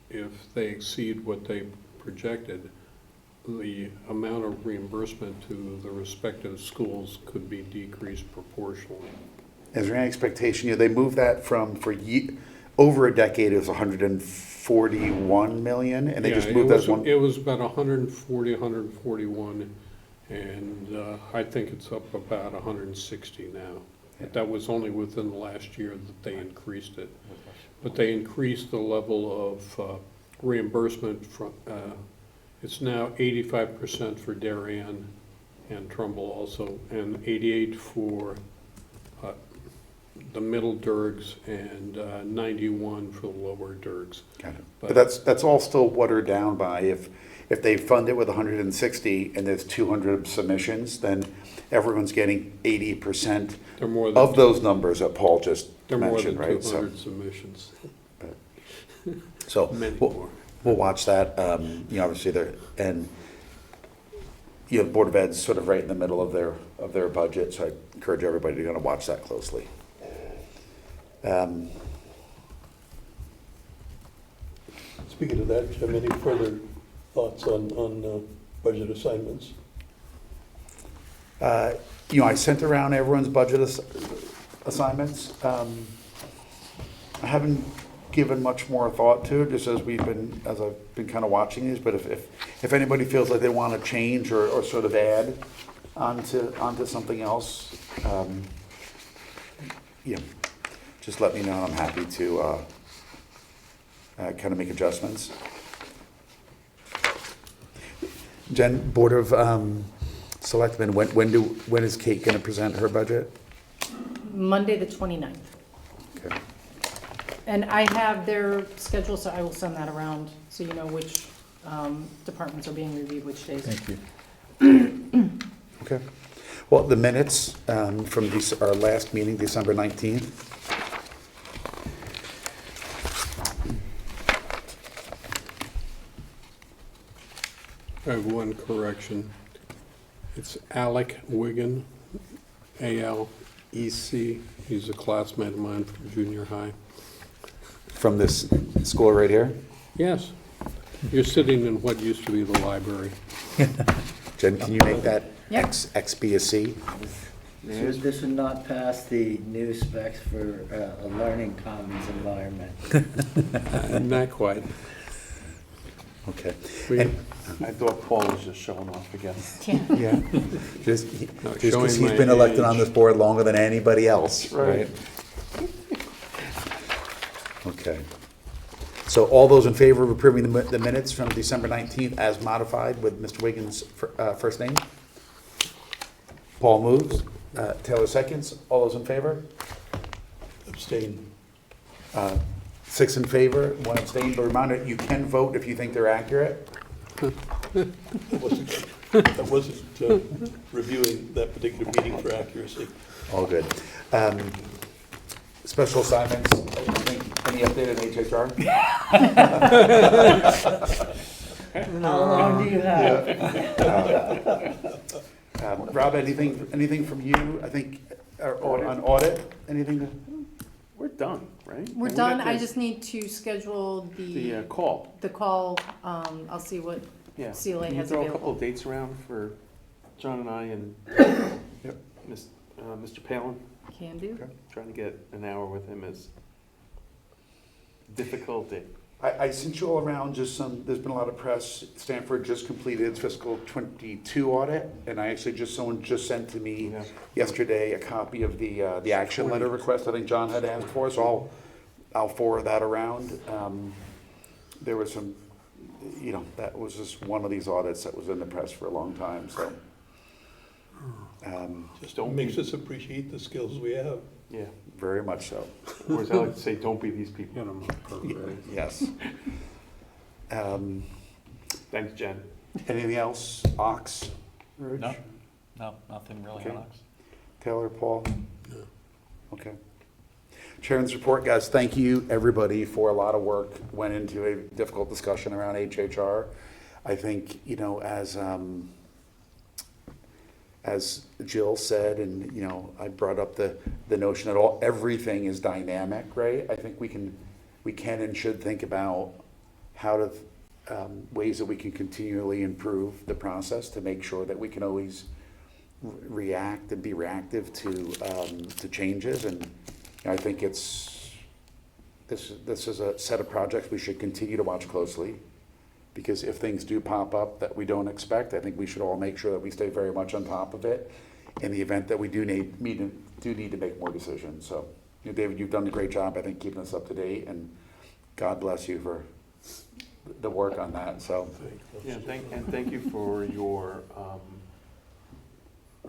if they exceed what they projected, the amount of reimbursement to the respective schools could be decreased proportionally. Is there any expectation, they moved that from, over a decade, it was 141 million, and they just Yeah, moved that one? It was about 140, 141, and I think it's up about 160 now. But that was only within the last year that they increased it. But they increased the level of reimbursement from, it's now 85% for Darien and Trumbull also, and 88 for the middle Dergs, and 91 for the lower Dergs. Got it. But that's all still watered down by, if they fund it with 160 and there's 200 submissions, then everyone's getting 80% They're more than of those numbers that Paul just They're more mentioned, than right? 200 submissions. So Many we'll, more. we'll watch that. Obviously the Board of Ed's sort of right in the middle of their budget, so I encourage everybody to kind of watch that closely. Speaking of that, Jim, any further thoughts on budget assignments? I sent around everyone's budget assignments. I haven't given much more thought to it, just as I've been kind of watching these, but if anybody feels like they want to change or sort of add onto something else, just let me know, and I'm happy to kind of make adjustments. Jen, Board of Selectmen, when is Kate going to present her budget? Monday, the 29th. Okay. And I have their schedule, so I will send that around, so you know which departments are being reviewed which days. Thank you. Okay. Well, the minutes from our last meeting, December 19th. I have one correction. It's Alec Wigan, A-L-E-C. He's a classmate of mine from junior high. From this school right here? Yes, you're sitting in what used to be the library. Jen, can you make that Yep. X be a C? This would not pass the new specs for a learning commons environment. Not quite. Okay. We- And, I thought Paul was just showing off again. yeah, just No, because showing he's my been elected on age. this board longer than anybody else, Right. right? Okay. So all those in favor of approving the minutes from December 19th as modified with Mr. Wiggins' first name? Paul moves. Taylor seconds. All those in favor? Abstain. 6 in favor, 1 abstain. But reminder, you can vote if you think they're accurate. I wasn't reviewing that particular meeting for accuracy. All good. Special assignments, any update on HHR? How long do you have? Rob, anything from you, I think, on audit, anything? We're done, right? We're We done, got I the- just need to schedule The call, the call, I'll see what yeah. CLA Can you has throw a couple available. of dates around for John and I and Yep. Mr. Palin? Can do. Trying to get an hour with him is difficult. I sent you all around there's been a lot of press. Stanford just completed its fiscal '22 audit, and someone just sent to me Yeah. yesterday a copy of the action letter request I think John had asked for, so I'll forward that around. There was some, that was just one of these audits that was in the press for a long time, so. Just makes us appreciate the skills we have. Yeah. Very much so. Or as I like to say, don't be these people. Get 'em appropriate. Yes. Thanks, Jen. Anything else? Ox? Rich? No, nothing really Okay. on Ox. Taylor, Paul? Okay. Chairman's report, guys, thank you, everybody, for a lot of work went into a difficult discussion around HHR. I think, as Jill said, and, I brought up the notion that everything is dynamic, right? I think we can and should think about how to, ways that we can continually improve the process to make sure that we can always react and be reactive to changes. And I think this is a set of projects we should continue to watch closely, because if things do pop up that we don't expect, I think we should all make sure that we stay very much on top of it in the event that we do need to make more decisions. So, David, you've done a great job, I think, keeping us up to date, and God bless you for the work on that. So, Yeah, thank you for your,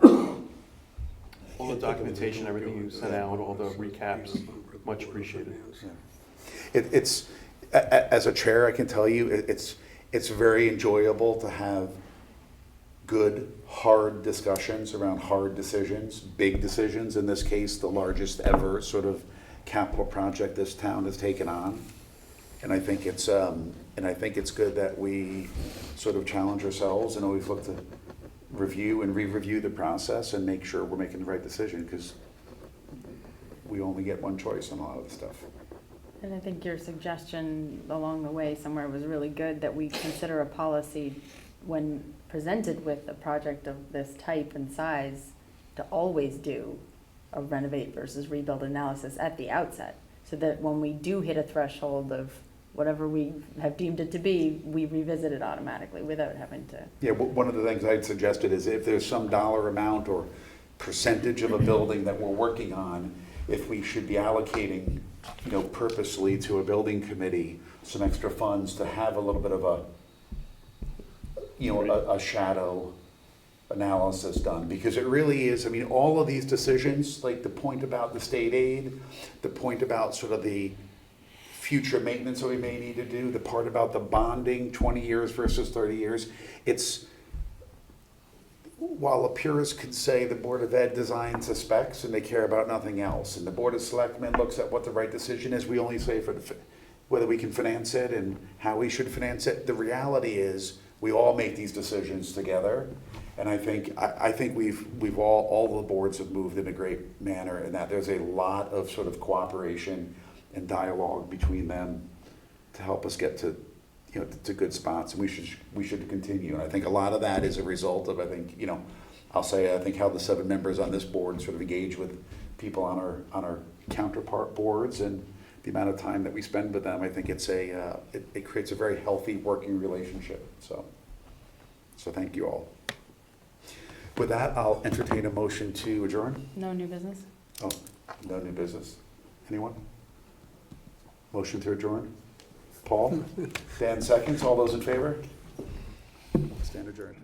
all the documentation, everything you sent out, all the recaps, much appreciated. It's as a chair, I can tell you, it's very enjoyable to have good, hard discussions around hard decisions, big decisions. In this case, the largest ever sort of capital project this town has taken on. And I think it's good that we sort of challenge ourselves and always look to review and re-review the process and make sure we're making the right decision, because we only get one choice on a lot of the stuff. And I think your suggestion along the way somewhere was really good, that we consider a policy when presented with a project of this type and size to always do a renovate versus rebuild analysis at the outset, so that when we do hit a threshold of whatever we have deemed it to be, we revisit it automatically without having to. Yeah, one of the things I'd suggested is if there's some dollar amount or percentage of a building that we're working on, if we should be allocating, purposely to a building committee some extra funds to have a little bit of a shadow analysis done, because it really is, all of these decisions, like the point about the state aid, the point about sort of the future maintenance that we may need to do, the part about the bonding, 20 years versus 30 years, while a purist could say the Board of Ed designs the specs and they care about nothing else, and the Board of Selectmen looks at what the right decision is, we only say for whether we can finance it and how we should finance it. The reality is we all make these decisions together, and I think we've all the boards have moved in a great manner, in that there's a lot of sort of cooperation and dialogue between them to help us get to good spots, and we should continue. And I think a lot of that is a result of, I think how the 7 members on this board sort of engage with people on our counterpart boards, and the amount of time that we spend with them. I think it creates a very healthy working relationship. So thank you all. With that, I'll entertain a motion to adjourn. No new business? Oh, no new business. Anyone? Motion to adjourn? Paul? Dan seconds. All those in favor? Stand adjourned.